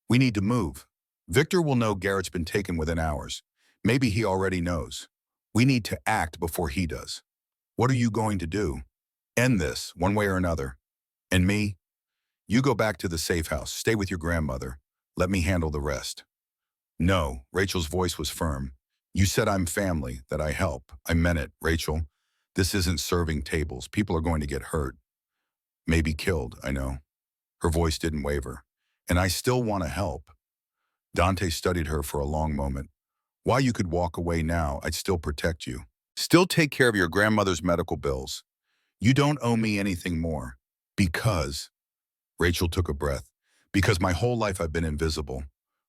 S1: We need to move. Victor will know Garrett's been taken within hours. Maybe he already knows. We need to act before he does. What are you going to do? End this, one way or another. And me? You go back to the safe house. Stay with your grandmother. Let me handle the rest. No, Rachel's voice was firm. You said I'm family, that I help. I meant it, Rachel. This isn't serving tables. People are going to get hurt. Maybe killed, I know. Her voice didn't waver. And I still want to help. Dante studied her for a long moment. While you could walk away now, I'd still protect you. Still take care of your grandmother's medical bills. You don't owe me anything more. Because, Rachel took a breath, because my whole life I've been invisible.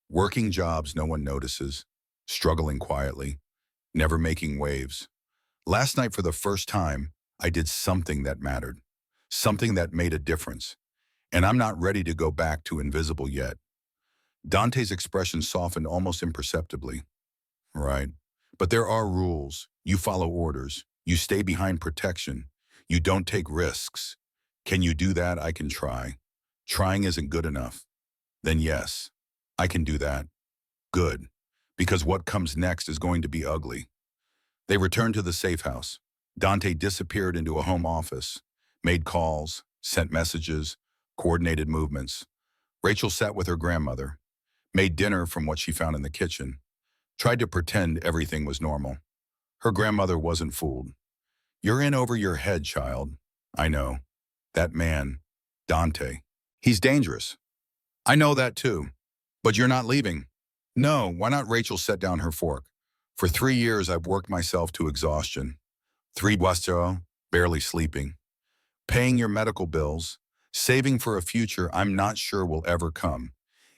S1: Working jobs no one notices. Struggling quietly. Never making waves. Last night, for the first time, I did something that mattered. Something that made a difference. And I'm not ready to go back to invisible yet. Dante's expression softened almost imperceptibly. Right. But there are rules. You follow orders. You stay behind protection. You don't take risks. Can you do that? I can try. Trying isn't good enough. Then yes, I can do that. Good. Because what comes next is going to be ugly. They returned to the safe house. Dante disappeared into a home office, made calls, sent messages, coordinated movements. Rachel sat with her grandmother, made dinner from what she found in the kitchen, tried to pretend everything was normal. Her grandmother wasn't fooled. You're in over your head, child. I know. That man, Dante, he's dangerous. I know that too. But you're not leaving. No, why not? Rachel set down her fork. For 3 years, I've worked myself to exhaustion. 3 guastero, barely sleeping. Paying your medical bills, saving for a future I'm not sure will ever come.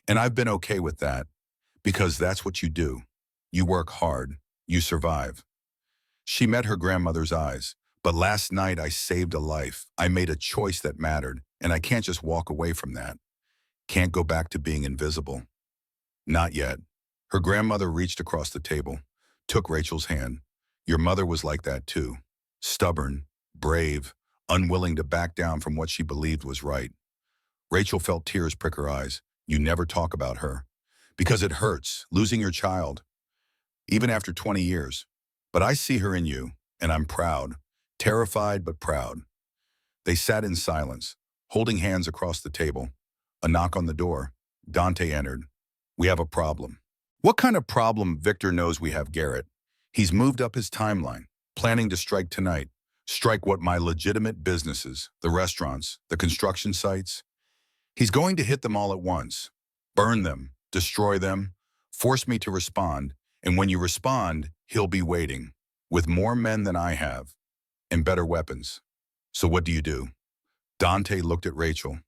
S1: And I've been okay with that, because that's what you do. You work hard. You survive. She met her grandmother's eyes. But last night I saved a life. I made a choice that mattered, and I can't just walk away from that. Can't go back to being invisible. Not yet. Her grandmother reached across the table, took Rachel's hand. Your mother was like that too. Stubborn, brave, unwilling to back down from what she believed was right. Rachel felt tears prick her eyes. You never talk about her. Because it hurts, losing your child. Even after 20 years. But I see her in you, and I'm proud. Terrified but proud. They sat in silence, holding hands across the table. A knock on the door. Dante entered. We have a problem. What kind of problem? Victor knows we have Garrett. He's moved up his timeline, planning to strike tonight. Strike what? My legitimate businesses, the restaurants, the construction sites. He's going to hit them all at once. Burn them, destroy them, force me to respond, and when you respond, he'll be waiting, with more men than I have, and better weapons. So what do you do? Dante looked at Rachel,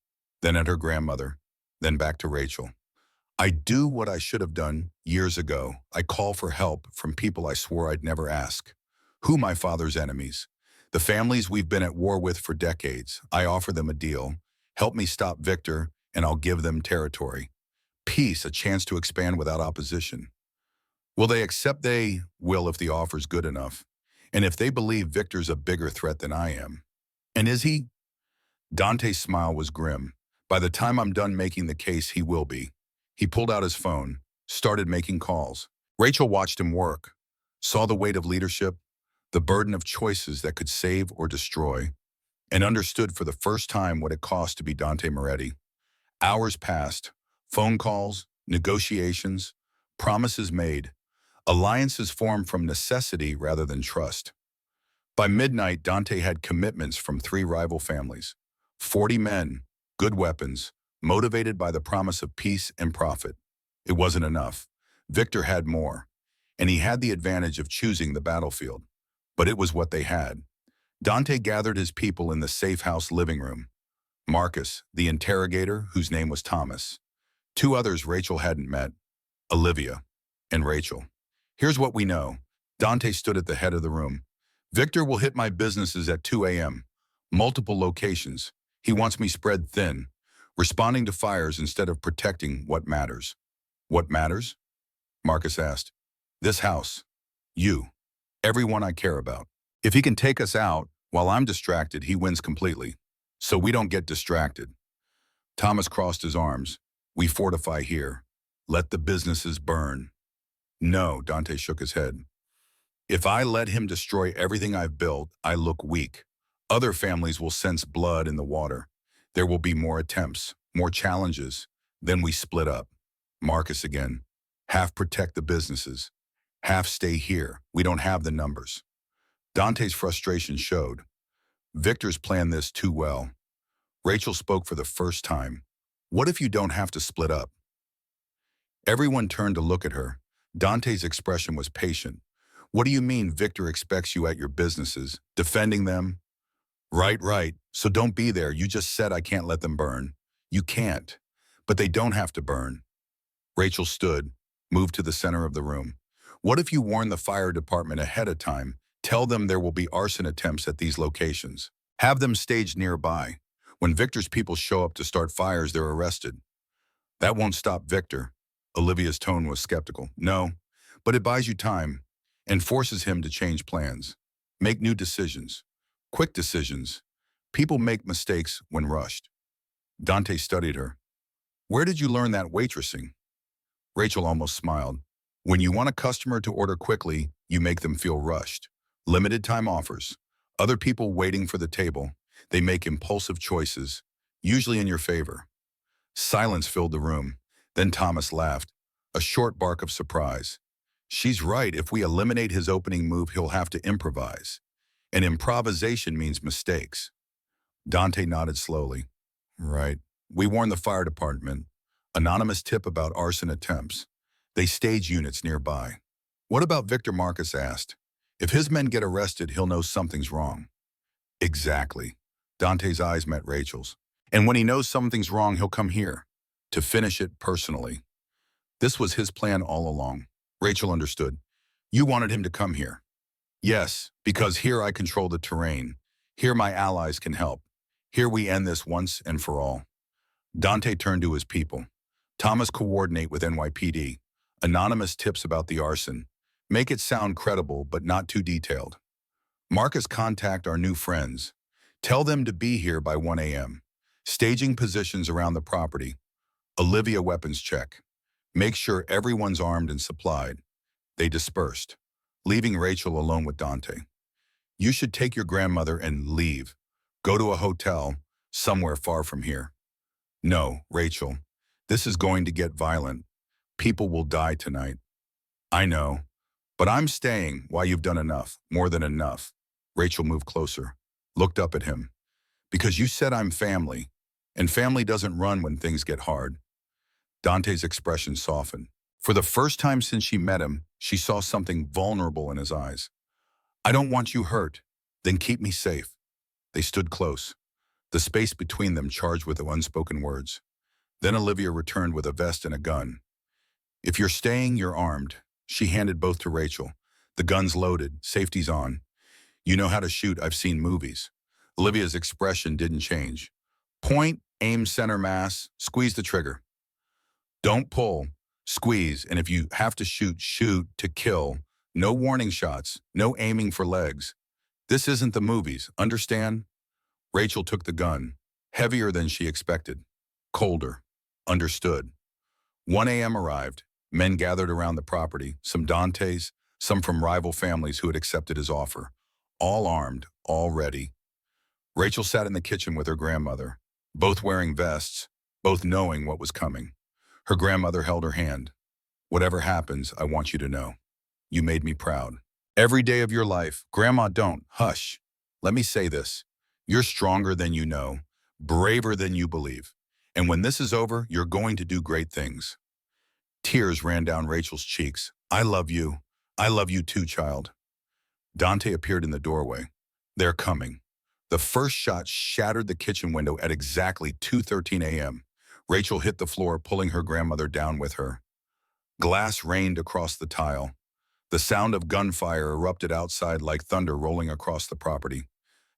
S1: then at her grandmother, then back to Rachel. I do what I should have done years ago. I call for help from people I swore I'd never ask. Who? My father's enemies. The families we've been at war with for decades. I offer them a deal. Help me stop Victor, and I'll give them territory. Peace, a chance to expand without opposition. Will they accept? They will if the offer's good enough. And if they believe Victor's a bigger threat than I am. And is he? Dante's smile was grim. By the time I'm done making the case, he will be. He pulled out his phone, started making calls. Rachel watched him work, saw the weight of leadership, the burden of choices that could save or destroy, and understood for the first time what it cost to be Dante Moretti. Hours passed, phone calls, negotiations, promises made, alliances formed from necessity rather than trust. By midnight, Dante had commitments from 3 rival families. 40 men, good weapons, motivated by the promise of peace and profit. It wasn't enough. Victor had more, and he had the advantage of choosing the battlefield. But it was what they had. Dante gathered his people in the safe house living room. Marcus, the interrogator, whose name was Thomas. 2 others Rachel hadn't met, Olivia and Rachel. Here's what we know. Dante stood at the head of the room. Victor will hit my businesses at 2 a.m. Multiple locations. He wants me spread thin, responding to fires instead of protecting what matters. What matters? Marcus asked. This house. You. Everyone I care about. If he can take us out while I'm distracted, he wins completely. So we don't get distracted. Thomas crossed his arms. We fortify here. Let the businesses burn. No, Dante shook his head. If I let him destroy everything I've built, I look weak. Other families will sense blood in the water. There will be more attempts, more challenges. Then we split up. Marcus again. Half protect the businesses. Half stay here. We don't have the numbers. Dante's frustration showed. Victor's planned this too well. Rachel spoke for the first time. What if you don't have to split up? Everyone turned to look at her. Dante's expression was patient. What do you mean Victor expects you at your businesses? Defending them? Right, right. So don't be there. You just said I can't let them burn. You can't. But they don't have to burn. Rachel stood, moved to the center of the room. What if you warn the fire department ahead of time? Tell them there will be arson attempts at these locations. Have them staged nearby. When Victor's people show up to start fires, they're arrested. That won't stop Victor. Olivia's tone was skeptical. No, but it buys you time and forces him to change plans. Make new decisions. Quick decisions. People make mistakes when rushed. Dante studied her. Where did you learn that waitressing? Rachel almost smiled. When you want a customer to order quickly, you make them feel rushed. Limited time offers. Other people waiting for the table. They make impulsive choices, usually in your favor. Silence filled the room. Then Thomas laughed, a short bark of surprise. She's right. If we eliminate his opening move, he'll have to improvise. And improvisation means mistakes. Dante nodded slowly. Right. We warned the fire department. Anonymous tip about arson attempts. They stage units nearby. What about Victor? Marcus asked. If his men get arrested, he'll know something's wrong. Exactly. Dante's eyes met Rachel's. And when he knows something's wrong, he'll come here to finish it personally. This was his plan all along. Rachel understood. You wanted him to come here. Yes, because here I control the terrain. Here my allies can help. Here we end this once and for all. Dante turned to his people. Thomas, coordinate with NYPD. Anonymous tips about the arson. Make it sound credible, but not too detailed. Marcus, contact our new friends. Tell them to be here by 1 a.m. Staging positions around the property. Olivia, weapons check. Make sure everyone's armed and supplied. They dispersed, leaving Rachel alone with Dante. You should take your grandmother and leave. Go to a hotel, somewhere far from here. No, Rachel, this is going to get violent. People will die tonight. I know, but I'm staying. Why? You've done enough, more than enough. Rachel moved closer, looked up at him. Because you said I'm family, and family doesn't run when things get hard. Dante's expression softened. For the first time since she met him, she saw something vulnerable in his eyes. I don't want you hurt. Then keep me safe. They stood close, the space between them charged with unspoken words. Then Olivia returned with a vest and a gun. If you're staying, you're armed. She handed both to Rachel. The gun's loaded, safety's on. You know how to shoot, I've seen movies. Olivia's expression didn't change. Point, aim, center mass, squeeze the trigger. Don't pull, squeeze, and if you have to shoot, shoot to kill. No warning shots, no aiming for legs. This isn't the movies, understand? Rachel took the gun, heavier than she expected. Colder, understood. 1 a.m. arrived. Men gathered around the property, some Dantes, some from rival families who had accepted his offer. All armed, all ready. Rachel sat in the kitchen with her grandmother, both wearing vests, both knowing what was coming. Her grandmother held her hand. Whatever happens, I want you to know. You made me proud. Every day of your life, Grandma, don't, hush. Let me say this. You're stronger than you know, braver than you believe. And when this is over, you're going to do great things. Tears ran down Rachel's cheeks. I love you. I love you too, child. Dante appeared in the doorway. They're coming. The first shot shattered the kitchen window at exactly 2:13 a.m. Rachel hit the floor, pulling her grandmother down with her. Glass rained across the tile. The sound of gunfire erupted outside like thunder rolling across the property.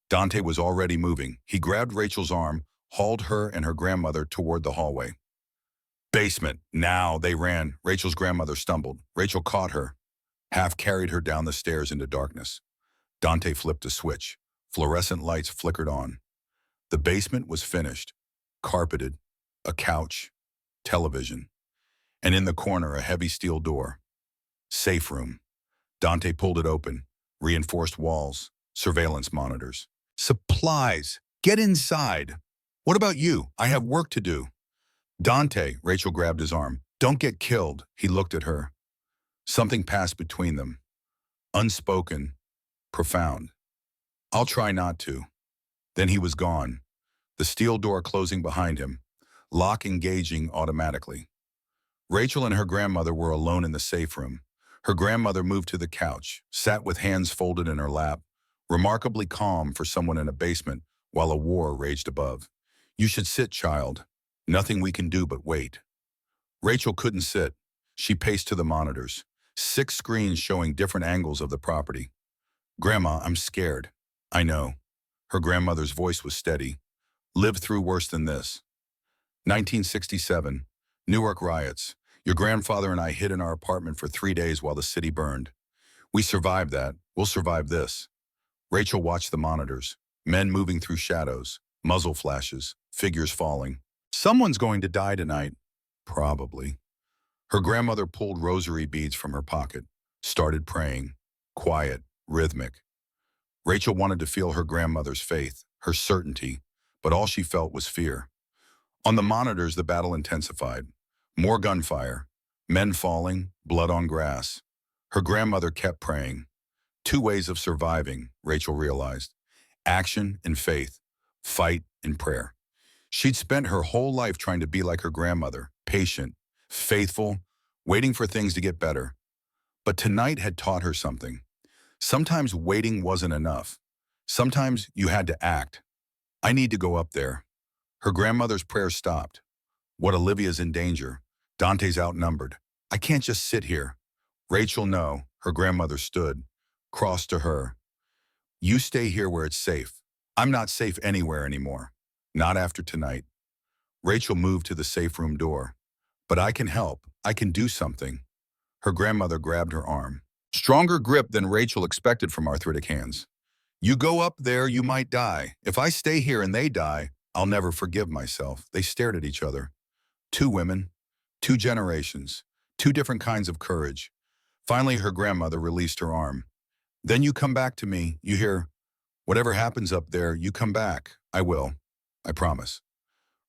S1: Dante was already moving. He grabbed Rachel's arm, hauled her and her grandmother toward the hallway. Basement. Now they ran. Rachel's grandmother stumbled. Rachel caught her, half carried her down the stairs into darkness. Dante flipped a switch. Fluorescent lights flickered on. The basement was finished. Carpeted. A couch. Television. And in the corner, a heavy steel door. Safe room. Dante pulled it open. Reinforced walls. Surveillance monitors. Supplies. Get inside. What about you? I have work to do. Dante, Rachel grabbed his arm. Don't get killed. He looked at her. Something passed between them. Unspoken. Profound. I'll try not to. Then he was gone. the steel door closing behind him, lock engaging automatically. Rachel and her grandmother were alone in the safe room. Her grandmother moved to the couch, sat with hands folded in her lap, remarkably calm for someone in a basement while a war raged above. You should sit, child. Nothing we can do but wait. Rachel couldn't sit. She paced to the monitors. 6 screens showing different angles of the property. Grandma, I'm scared. I know. Her grandmother's voice was steady. Lived through worse than this. 1967. Newark riots. Your grandfather and I hid in our apartment for 3 days while the city burned. We survived that. We'll survive this. Rachel watched the monitors. Men moving through shadows. Muzzle flashes. Figures falling. Someone's going to die tonight. Probably. Her grandmother pulled rosary beads from her pocket. Started praying. Quiet. Rhythmic. Rachel wanted to feel her grandmother's faith, her certainty, but all she felt was fear. On the monitors, the battle intensified. More gunfire. Men falling. Blood on grass. Her grandmother kept praying. 2 ways of surviving, Rachel realized. Action and faith. Fight and prayer. She'd spent her whole life trying to be like her grandmother, patient, faithful, waiting for things to get better. But tonight had taught her something. Sometimes waiting wasn't enough. Sometimes you had to act. I need to go up there. Her grandmother's prayer stopped. What, Olivia's in danger? Dante's outnumbered. I can't just sit here. Rachel, no. Her grandmother stood, crossed to her. You stay here where it's safe. I'm not safe anywhere anymore. Not after tonight. Rachel moved to the safe room door. But I can help. I can do something. Her grandmother grabbed her arm. Stronger grip than Rachel expected from arthritic hands. You go up there, you might die. If I stay here and they die, I'll never forgive myself. They stared at each other. 2 women, 2 generations, 2 different kinds of courage. Finally, her grandmother released her arm. Then you come back to me, you hear, whatever happens up there, you come back. I will. I promise.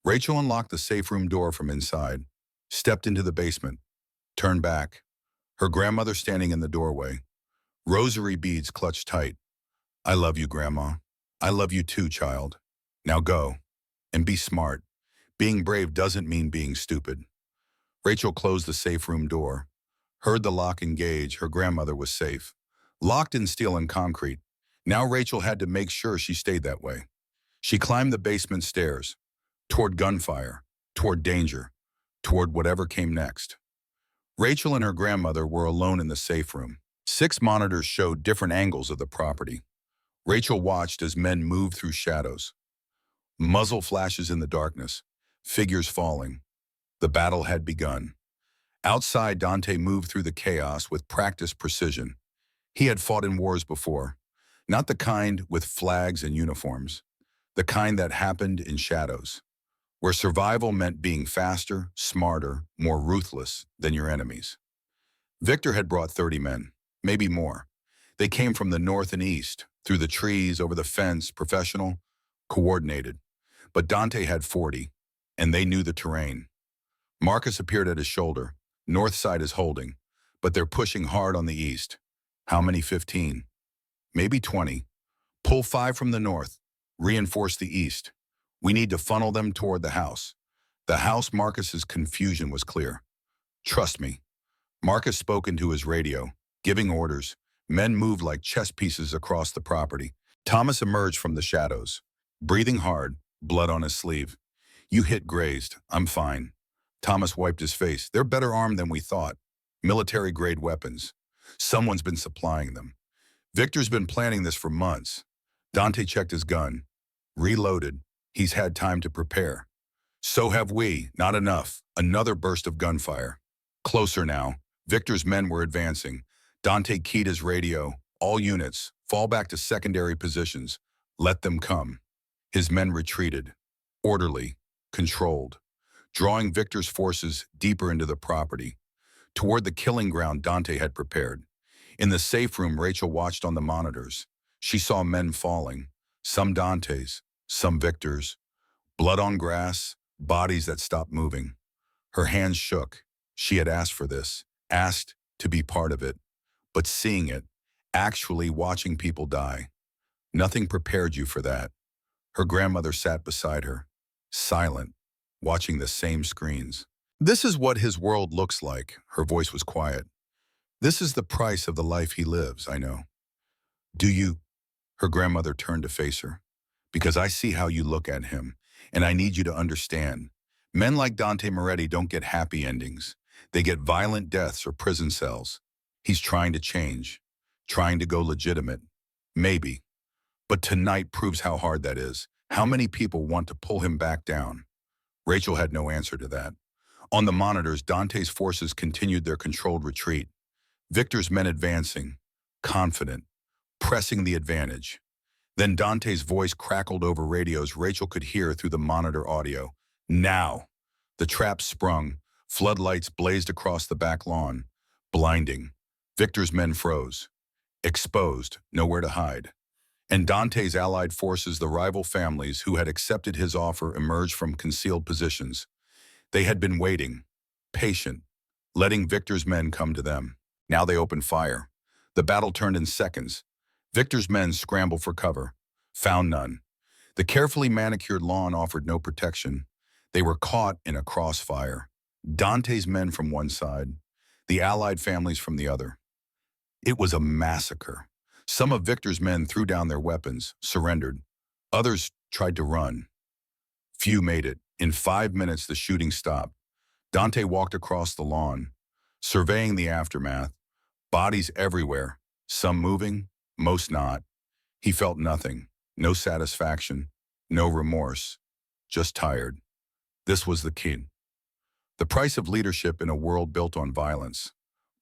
S1: Rachel unlocked the safe room door from inside, stepped into the basement, turned back. Her grandmother standing in the doorway. Rosary beads clutched tight. I love you, Grandma. I love you too, child. Now go. And be smart. Being brave doesn't mean being stupid. Rachel closed the safe room door. Heard the lock engage. Her grandmother was safe. Locked in steel and concrete. Now Rachel had to make sure she stayed that way. She climbed the basement stairs. Toward gunfire. Toward danger. Toward whatever came next. Rachel and her grandmother were alone in the safe room. 6 monitors showed different angles of the property. Rachel watched as men moved through shadows. Muzzle flashes in the darkness. Figures falling. The battle had begun. Outside, Dante moved through the chaos with practiced precision. He had fought in wars before. Not the kind with flags and uniforms. The kind that happened in shadows. Where survival meant being faster, smarter, more ruthless than your enemies. Victor had brought 30 men, maybe more. They came from the north and east, through the trees, over the fence, professional, coordinated. But Dante had 40, and they knew the terrain. Marcus appeared at his shoulder. North side is holding, but they're pushing hard on the east. How many? 15? Maybe 20. Pull 5 from the north. Reinforce the east. We need to funnel them toward the house. The house. Marcus's confusion was clear. Trust me. Marcus spoke into his radio, giving orders. Men moved like chess pieces across the property. Thomas emerged from the shadows, breathing hard, blood on his sleeve. You hit grazed. I'm fine. Thomas wiped his face. They're better armed than we thought. Military-grade weapons. Someone's been supplying them. Victor's been planning this for months. Dante checked his gun. Reloaded. He's had time to prepare. So have we. Not enough. Another burst of gunfire. Closer now. Victor's men were advancing. Dante keyed his radio. All units, fall back to secondary positions. Let them come. His men retreated. Orderly. Controlled. Drawing Victor's forces deeper into the property. Toward the killing ground Dante had prepared. In the safe room, Rachel watched on the monitors. She saw men falling. Some Dantes. Some Victors. Blood on grass. Bodies that stopped moving. Her hands shook. She had asked for this. Asked to be part of it. But seeing it, actually watching people die, nothing prepared you for that. Her grandmother sat beside her, silent, watching the same screens. This is what his world looks like. Her voice was quiet. This is the price of the life he lives, I know. Do you? Her grandmother turned to face her. Because I see how you look at him, and I need you to understand. Men like Dante Moretti don't get happy endings. They get violent deaths or prison cells. He's trying to change, trying to go legitimate. Maybe. But tonight proves how hard that is. How many people want to pull him back down? Rachel had no answer to that. On the monitors, Dante's forces continued their controlled retreat. Victor's men advancing, confident, pressing the advantage. Then Dante's voice crackled over radios Rachel could hear through the monitor audio. Now! The trap sprung. Floodlights blazed across the back lawn. Blinding. Victor's men froze. Exposed, nowhere to hide. And Dante's allied forces, the rival families who had accepted his offer, emerged from concealed positions. They had been waiting, patient, letting Victor's men come to them. Now they opened fire. The battle turned in seconds. Victor's men scrambled for cover, found none. The carefully manicured lawn offered no protection. They were caught in a crossfire. Dante's men from one side, the allied families from the other. It was a massacre. Some of Victor's men threw down their weapons, surrendered. Others tried to run. Few made it. In 5 minutes, the shooting stopped. Dante walked across the lawn, surveying the aftermath. Bodies everywhere, some moving, most not. He felt nothing, no satisfaction, no remorse, just tired. This was the key. The price of leadership in a world built on violence.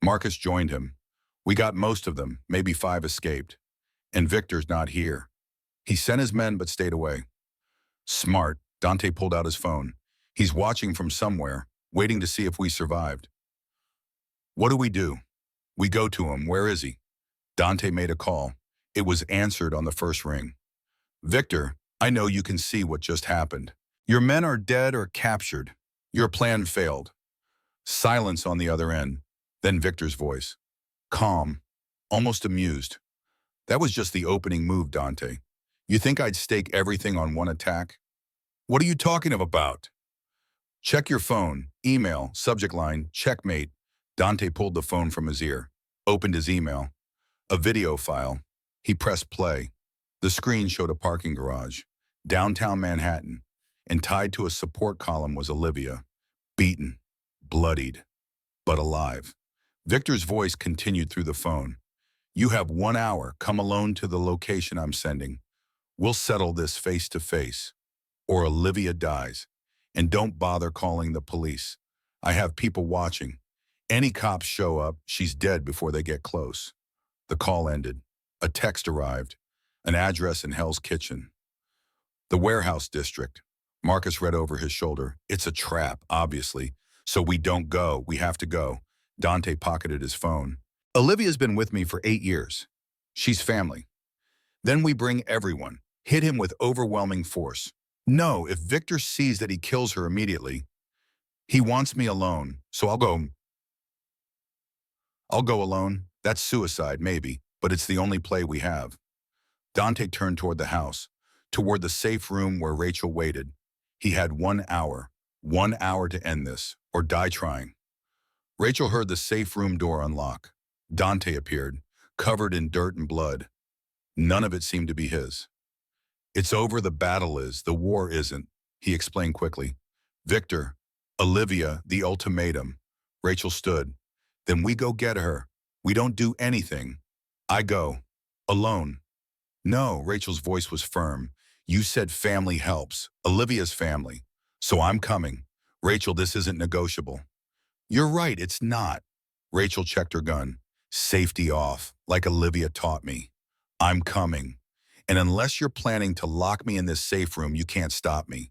S1: Marcus joined him. We got most of them, maybe 5 escaped. And Victor's not here. He sent his men but stayed away. Smart, Dante pulled out his phone. He's watching from somewhere, waiting to see if we survived. What do? We go to him. Where is he? Dante made a call. It was answered on the first ring. Victor, I know you can see what just happened. Your men are dead or captured. Your plan failed. Silence on the other end. Then Victor's voice. Calm, almost amused. That was just the opening move, Dante. You think I'd stake everything on one attack? What are you talking about? Check your phone, email, subject line, checkmate. Dante pulled the phone from his ear, opened his email. A video file. He pressed play. The screen showed a parking garage, downtown Manhattan, and tied to a support column was Olivia, beaten, bloodied, but alive. Victor's voice continued through the phone. You have 1 hour. Come alone to the location I'm sending. We'll settle this face to face, or Olivia dies. And don't bother calling the police. I have people watching. Any cops show up, she's dead before they get close. The call ended. A text arrived. An address in Hell's Kitchen. The warehouse district. Marcus read over his shoulder. It's a trap, obviously. So we don't go. We have to go. Dante pocketed his phone. Olivia's been with me for 8 years. She's family. Then we bring everyone. Hit him with overwhelming force. No, if Victor sees that he kills her immediately, he wants me alone, so I'll go. I'll go alone. That's suicide, maybe, but it's the only play we have. Dante turned toward the house, toward the safe room where Rachel waited. He had 1 hour. 1 hour to end this, or die trying. Rachel heard the safe room door unlock. Dante appeared, covered in dirt and blood. None of it seemed to be his. It's over, the battle is, the war isn't, he explained quickly. Victor, Olivia, the ultimatum. Rachel stood. Then we go get her. We don't do anything. I go. Alone. No, Rachel's voice was firm. You said family helps. Olivia's family. So I'm coming. Rachel, this isn't negotiable. You're right, it's not. Rachel checked her gun. Safety off, like Olivia taught me. I'm coming. And unless you're planning to lock me in this safe room, you can't stop me.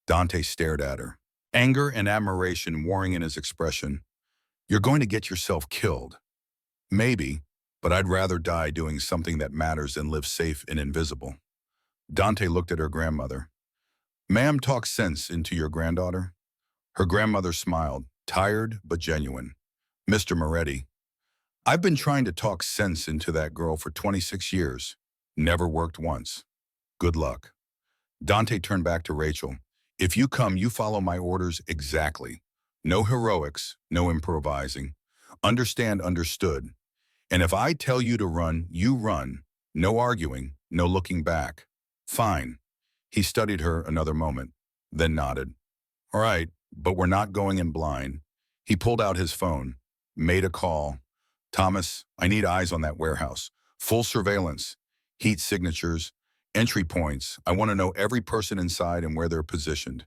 S1: Dante stared at her. Anger and admiration warring in his expression. You're going to get yourself killed. Maybe, but I'd rather die doing something that matters than live safe and invisible. Dante looked at her grandmother. Ma'am, talk sense into your granddaughter. Her grandmother smiled, tired but genuine. Mr. Moretti, I've been trying to talk sense into that girl for 26 years. Never worked once. Good luck. Dante turned back to Rachel. If you come, you follow my orders exactly. No heroics, no improvising. Understand, understood. And if I tell you to run, you run. No arguing, no looking back. Fine. He studied her another moment, then nodded. All right, but we're not going in blind. He pulled out his phone, made a call. Thomas, I need eyes on that warehouse. Full surveillance, heat signatures, entry points. I want to know every person inside and where they're positioned.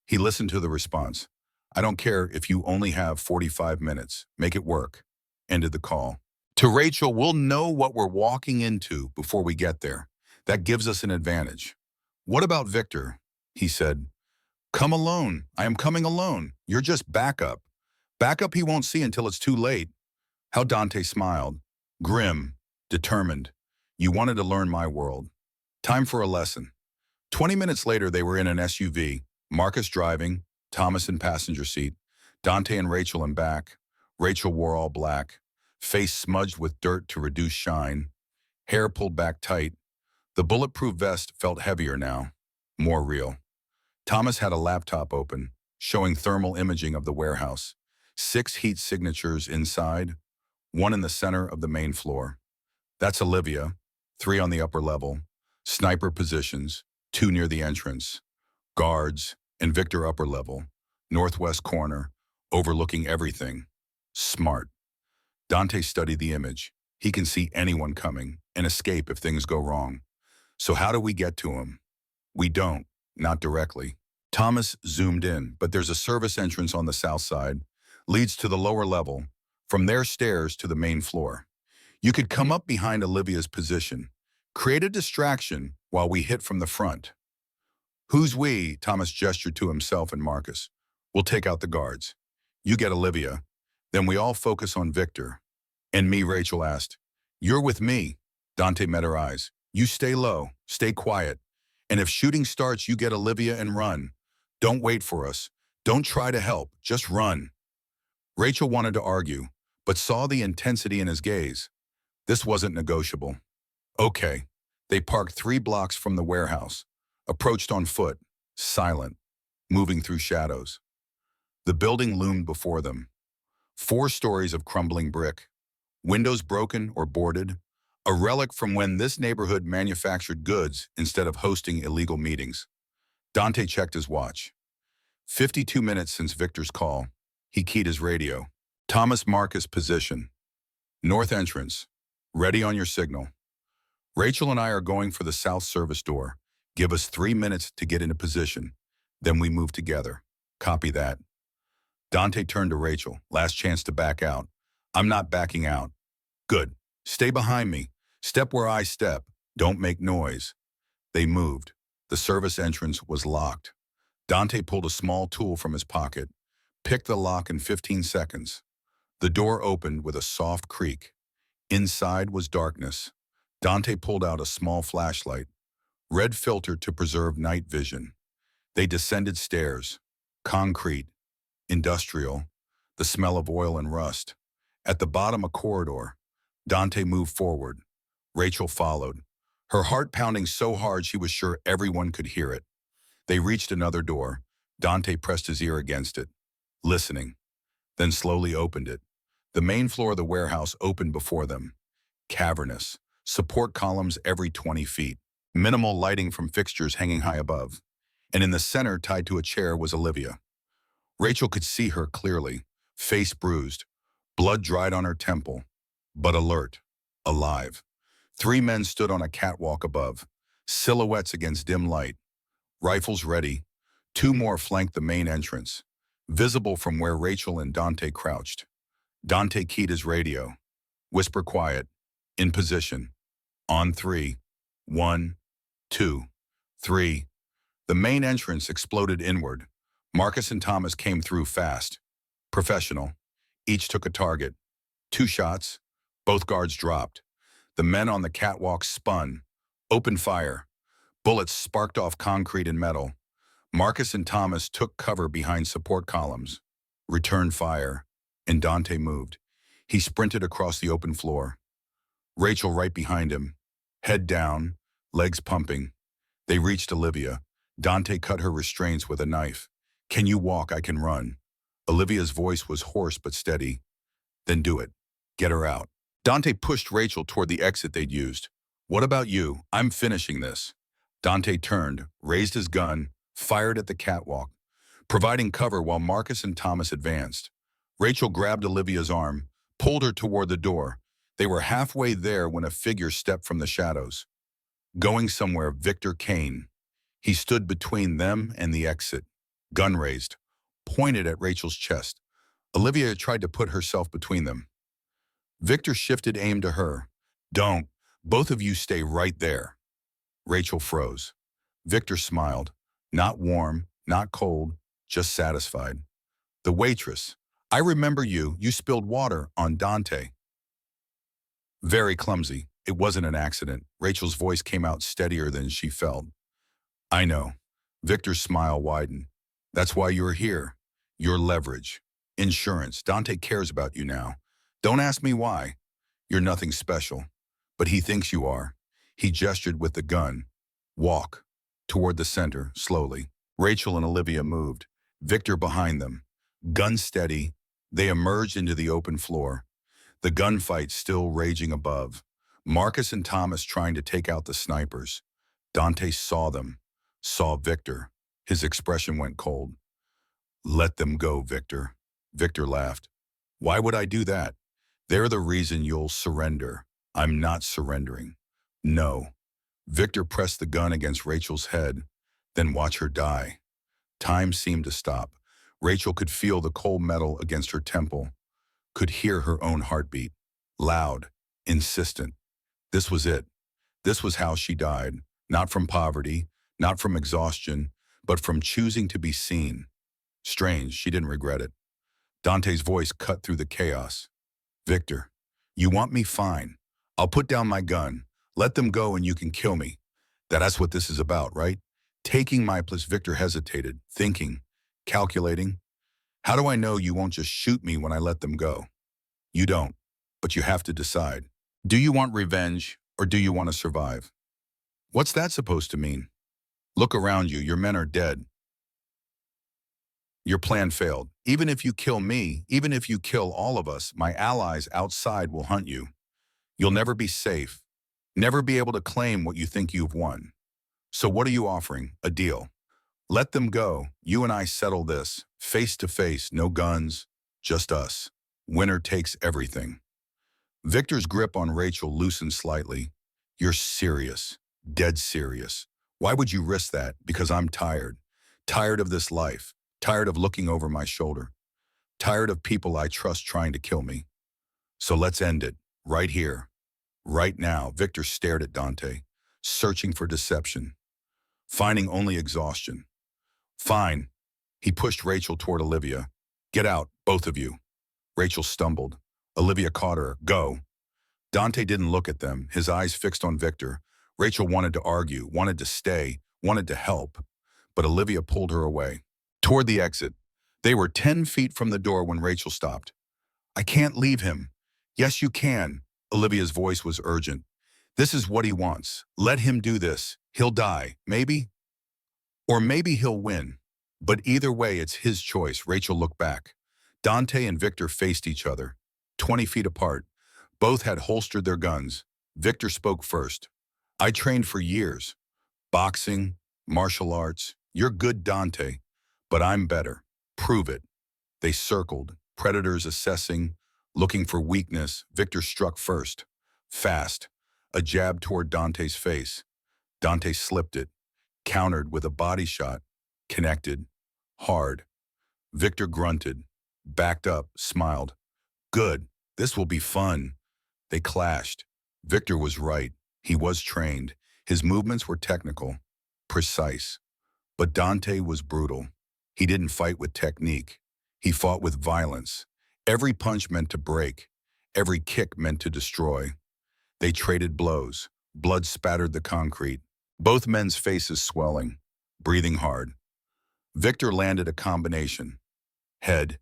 S1: He listened to the response. I don't care if you only have 45 minutes. Make it work. Ended the call. To Rachel, we'll know what we're walking into before we get there. That gives us an advantage. What about Victor? He said. Come alone. I am coming alone. You're just backup. Backup he won't see until it's too late. How Dante smiled. Grim, determined. You wanted to learn my world. Time for a lesson. 20 minutes later, they were in an SUV. Marcus driving, Thomas in passenger seat, Dante and Rachel in back. Rachel wore all black, face smudged with dirt to reduce shine, hair pulled back tight. The bulletproof vest felt heavier now, more real. Thomas had a laptop open, showing thermal imaging of the warehouse. 6 heat signatures inside, 1 in the center of the main floor. That's Olivia, 3 on the upper level, sniper positions, 2 near the entrance, guards, and Victor upper level, northwest corner, overlooking everything. Smart. Dante studied the image. He can see anyone coming and escape if things go wrong. So how do we get to him? We don't, not directly. Thomas zoomed in, but there's a service entrance on the south side, leads to the lower level, from there stairs to the main floor. You could come up behind Olivia's position, create a distraction while we hit from the front. Who's we? Thomas gestured to himself and Marcus. We'll take out the guards. You get Olivia. Then we all focus on Victor. And me, Rachel asked. You're with me. Dante met her eyes. You stay low, stay quiet. And if shooting starts, you get Olivia and run. Don't wait for us. Don't try to help, just run. Rachel wanted to argue, but saw the intensity in his gaze. This wasn't negotiable. Okay. They parked 3 blocks from the warehouse, approached on foot, silent, moving through shadows. The building loomed before them. 4 stories of crumbling brick, windows broken or boarded, a relic from when this neighborhood manufactured goods instead of hosting illegal meetings. Dante checked his watch. 52 minutes since Victor's call. He keyed his radio. Thomas Marcus position. North entrance. Ready on your signal. Rachel and I are going for the south service door. Give us 3 minutes to get into position. Then we move together. Copy that. Dante turned to Rachel. Last chance to back out. I'm not backing out. Good. Stay behind me. Step where I step. Don't make noise. They moved. The service entrance was locked. Dante pulled a small tool from his pocket, picked the lock in 15 seconds. The door opened with a soft creak. Inside was darkness. Dante pulled out a small flashlight, red filter to preserve night vision. They descended stairs. Concrete, industrial, the smell of oil and rust. At the bottom, a corridor. Dante moved forward. Rachel followed, her heart pounding so hard she was sure everyone could hear it. They reached another door. Dante pressed his ear against it, listening, then slowly opened it. The main floor of the warehouse opened before them. Cavernous, support columns every 20 feet, minimal lighting from fixtures hanging high above. And in the center, tied to a chair, was Olivia. Rachel could see her clearly, face bruised, blood dried on her temple, but alert, alive. 3 men stood on a catwalk above, silhouettes against dim light, rifles ready. 2 more flanked the main entrance, visible from where Rachel and Dante crouched. Dante keyed his radio. Whisper quiet. In position. On 3. 1, 2, 3. The main entrance exploded inward. Marcus and Thomas came through fast. Professional. Each took a target. 2 shots. Both guards dropped. The men on the catwalk spun. Opened fire. Bullets sparked off concrete and metal. Marcus and Thomas took cover behind support columns. Returned fire. And Dante moved. He sprinted across the open floor. Rachel right behind him. Head down, legs pumping. They reached Olivia. Dante cut her restraints with a knife. Can you walk? I can run. Olivia's voice was hoarse but steady. Then do it. Get her out. Dante pushed Rachel toward the exit they'd used. What about you? I'm finishing this. Dante turned, raised his gun, fired at the catwalk, providing cover while Marcus and Thomas advanced. Rachel grabbed Olivia's arm, pulled her toward the door. They were halfway there when a figure stepped from the shadows. Going somewhere, Victor Kane. He stood between them and the exit, gun raised, pointed at Rachel's chest. Olivia tried to put herself between them. Victor shifted aim to her. Don't. Both of you stay right there. Rachel froze. Victor smiled. Not warm, not cold, just satisfied. The waitress. I remember you. You spilled water on Dante. Very clumsy. It wasn't an accident. Rachel's voice came out steadier than she felt. I know. Victor's smile widened. That's why you're here. Your leverage. Insurance. Dante cares about you now. Don't ask me why. You're nothing special. But he thinks you are. He gestured with the gun. Walk. Toward the center, slowly. Rachel and Olivia moved. Victor behind them. Gun steady. They emerged into the open floor. The gunfight still raging above. Marcus and Thomas trying to take out the snipers. Dante saw them. Saw Victor. His expression went cold. Let them go, Victor. Victor laughed. Why would I do that? They're the reason you'll surrender. I'm not surrendering. No. Victor pressed the gun against Rachel's head, then watch her die. Time seemed to stop. Rachel could feel the cold metal against her temple, could hear her own heartbeat. Loud, insistent. This was it. This was how she died. Not from poverty, not from exhaustion, but from choosing to be seen. Strange, she didn't regret it. Dante's voice cut through the chaos. Victor, you want me? Fine. I'll put down my gun. Let them go and you can kill me. That's what this is about, right? Taking my place. Victor hesitated, thinking, calculating. How do I know you won't just shoot me when I let them go? You don't, but you have to decide. Do you want revenge or do you want to survive? What's that supposed to mean? Look around you, your men are dead. Your plan failed. Even if you kill me, even if you kill all of us, my allies outside will hunt you. You'll never be safe, never be able to claim what you think you've won. So what are you offering? A deal. Let them go. You and I settle this, face to face, no guns, just us. Winner takes everything. Victor's grip on Rachel loosened slightly. You're serious, dead serious. Why would you risk that? Because I'm tired. Tired of this life. Tired of looking over my shoulder. Tired of people I trust trying to kill me. So let's end it, right here. Right now. Victor stared at Dante, searching for deception, finding only exhaustion. Fine. He pushed Rachel toward Olivia. Get out, both of you. Rachel stumbled. Olivia caught her. Go. Dante didn't look at them, his eyes fixed on Victor. Rachel wanted to argue, wanted to stay, wanted to help. But Olivia pulled her away. Toward the exit. They were 10 feet from the door when Rachel stopped. I can't leave him. Yes, you can. Olivia's voice was urgent. This is what he wants. Let him do this. He'll die, maybe. Or maybe he'll win. But either way, it's his choice. Rachel looked back. Dante and Victor faced each other, 20 feet apart. Both had holstered their guns. Victor spoke first. I trained for years. Boxing, martial arts. You're good, Dante. But I'm better. Prove it. They circled, predators assessing, looking for weakness. Victor struck first. Fast. A jab toward Dante's face. Dante slipped it. Countered with a body shot. Connected. Hard. Victor grunted. Backed up. Smiled. Good. This will be fun. They clashed. Victor was right. He was trained. His movements were technical. Precise. But Dante was brutal. He didn't fight with technique. He fought with violence. Every punch meant to break. Every kick meant to destroy. They traded blows. Blood spattered the concrete. Both men's faces swelling, breathing hard. Victor landed a combination. Head,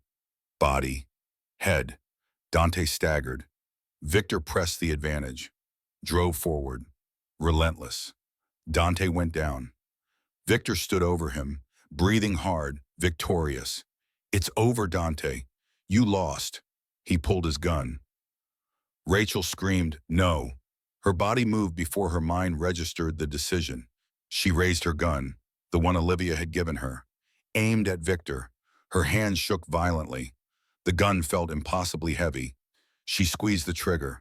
S1: body, head. Dante staggered. Victor pressed the advantage. Drove forward. Relentless. Dante went down. Victor stood over him, breathing hard, victorious. "It's over, Dante. You lost." He pulled his gun. Rachel screamed, "No." Her body moved before her mind registered the decision. She raised her gun, the one Olivia had given her, aimed at Victor. Her hand shook violently. The gun felt impossibly heavy. She squeezed the trigger.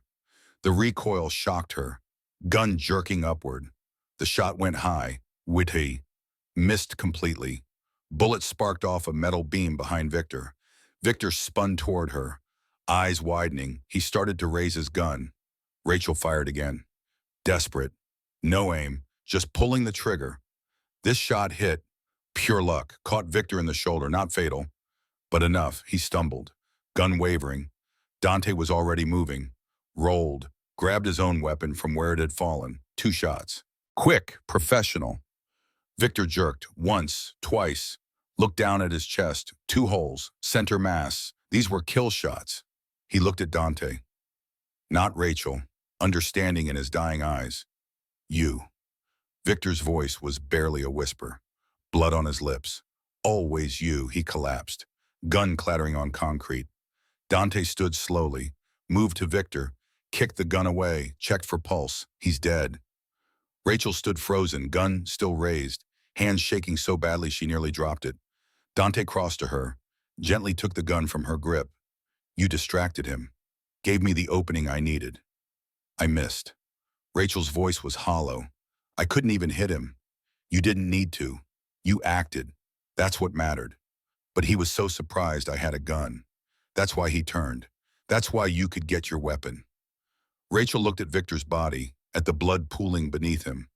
S1: The recoil shocked her, gun jerking upward. The shot went high, witty, missed completely. Bullet sparked off a metal beam behind Victor. Victor spun toward her, eyes widening. He started to raise his gun. Rachel fired again. Desperate. No aim, just pulling the trigger. This shot hit. Pure luck. Caught Victor in the shoulder, not fatal, but enough. He stumbled, gun wavering. Dante was already moving. Rolled, grabbed his own weapon from where it had fallen. 2 shots. Quick, professional. Victor jerked, once, twice. Looked down at his chest. 2 holes, center mass. These were kill shots. He looked at Dante. Not Rachel, understanding in his dying eyes. "You." Victor's voice was barely a whisper. Blood on his lips. "Always you." He collapsed, gun clattering on concrete. Dante stood slowly, moved to Victor, kicked the gun away, checked for pulse. "He's dead." Rachel stood frozen, gun still raised, hands shaking so badly she nearly dropped it. Dante crossed to her, gently took the gun from her grip. "You distracted him. Gave me the opening I needed." "I missed." Rachel's voice was hollow. "I couldn't even hit him." "You didn't need to. You acted. That's what mattered. But he was so surprised I had a gun. That's why he turned. That's why you could get your weapon." Rachel looked at Victor's body, at the blood pooling beneath him.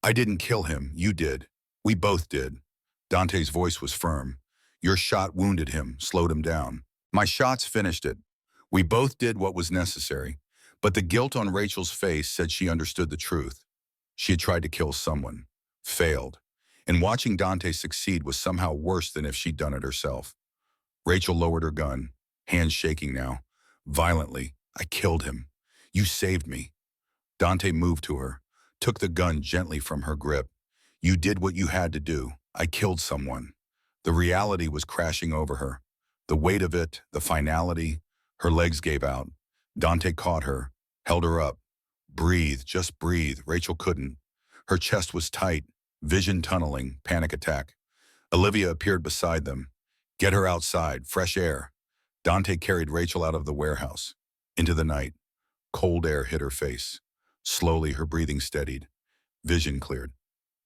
S1: "I didn't kill him. You did. We both did." Dante's voice was firm. "Your shot wounded him, slowed him down. My shots finished it. We both did what was necessary." But the guilt on Rachel's face said she understood the truth. She had tried to kill someone. Failed. And watching Dante succeed was somehow worse than if she'd done it herself. Rachel lowered her gun, hands shaking now. Violently. "I killed him. You saved me." Dante moved to her, took the gun gently from her grip. "You did what you had to do. I killed someone." The reality was crashing over her. The weight of it, the finality. Her legs gave out. Dante caught her, held her up. "Breathe, just breathe." Rachel couldn't. Her chest was tight, vision tunneling, panic attack. Olivia appeared beside them. "Get her outside, fresh air." Dante carried Rachel out of the warehouse, into the night. Cold air hit her face. Slowly, her breathing steadied. Vision cleared.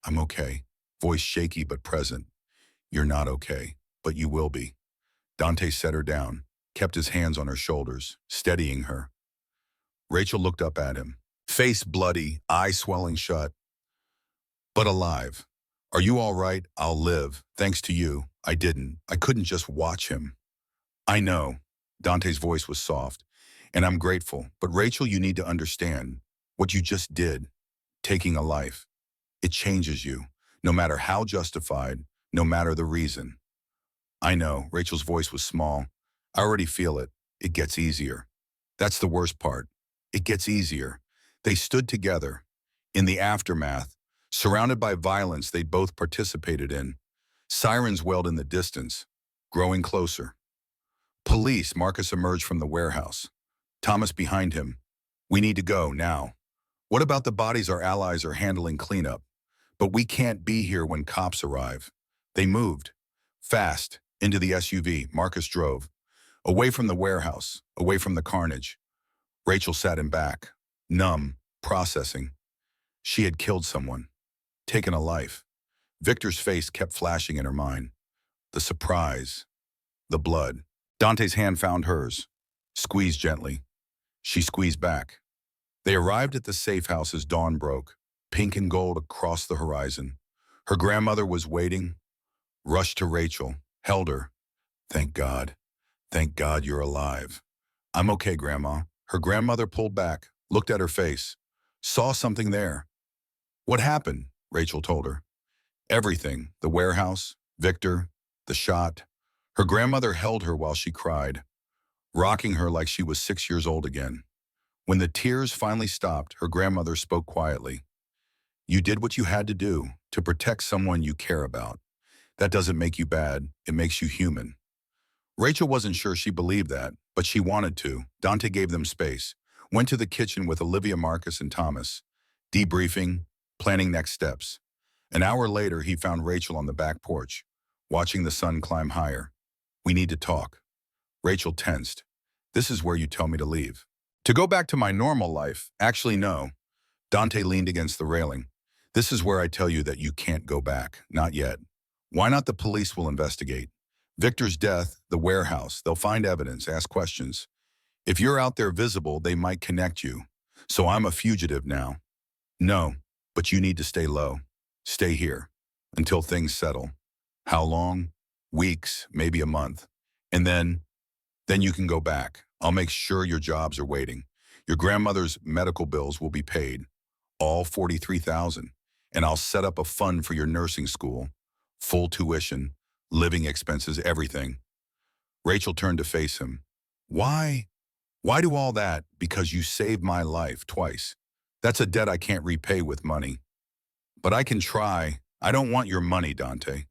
S1: "I'm okay." Voice shaky but present. "You're not okay, but you will be." Dante set her down, kept his hands on her shoulders, steadying her. Rachel looked up at him, face bloody, eyes swelling shut. "But alive. Are you all right? I'll live. Thanks to you. I didn't. I couldn't just watch him." "I know." Dante's voice was soft. "And I'm grateful. But Rachel, you need to understand what you just did. Taking a life. It changes you, no matter how justified, no matter the reason." "I know." Rachel's voice was small. "I already feel it. It gets easier." That's the worst part. It gets easier. They stood together, in the aftermath, surrounded by violence they'd both participated in. Sirens wailed in the distance, growing closer. "Police." Marcus emerged from the warehouse. Thomas behind him. "We need to go, now." "What about the bodies our allies are handling cleanup?" "But we can't be here when cops arrive." They moved. Fast, into the SUV, Marcus drove. Away from the warehouse, away from the carnage. Rachel sat him back, numb, processing. She had killed someone, taken a life. Victor's face kept flashing in her mind. The surprise, the blood. Dante's hand found hers, squeezed gently. She squeezed back. They arrived at the safe house as dawn broke, pink and gold across the horizon. Her grandmother was waiting, rushed to Rachel, held her. "Thank God. Thank God you're alive." "I'm okay, Grandma." Her grandmother pulled back, looked at her face, saw something there. "What happened?" Rachel told her. Everything, the warehouse, Victor, the shot. Her grandmother held her while she cried, rocking her like she was 6 years old again. When the tears finally stopped, her grandmother spoke quietly. You did what you had to do to protect someone you care about. That doesn't make you bad, it makes you human. Rachel wasn't sure she believed that, but she wanted to. Dante gave them space, went to the kitchen with Olivia, Marcus, and Thomas, debriefing, planning next steps. An hour later, he found Rachel on the back porch, watching the sun climb higher. We need to talk. Rachel tensed. This is where you tell me to leave. To go back to my normal life? Actually, no. Dante leaned against the railing. This is where I tell you that you can't go back. Not yet. Why not? The police will investigate. Victor's death, the warehouse, they'll find evidence, ask questions. If you're out there visible, they might connect you. So I'm a fugitive now. No, but you need to stay low. Stay here until things settle. How long? Weeks, maybe a month. And then you can go back. I'll make sure your jobs are waiting. Your grandmother's medical bills will be paid, all 43,000. And I'll set up a fund for your nursing school, full tuition, living expenses, everything. Rachel turned to face him. Why? Why do all that? Because you saved my life twice. That's a debt I can't repay with money. But I can try. I don't want your money, Dante.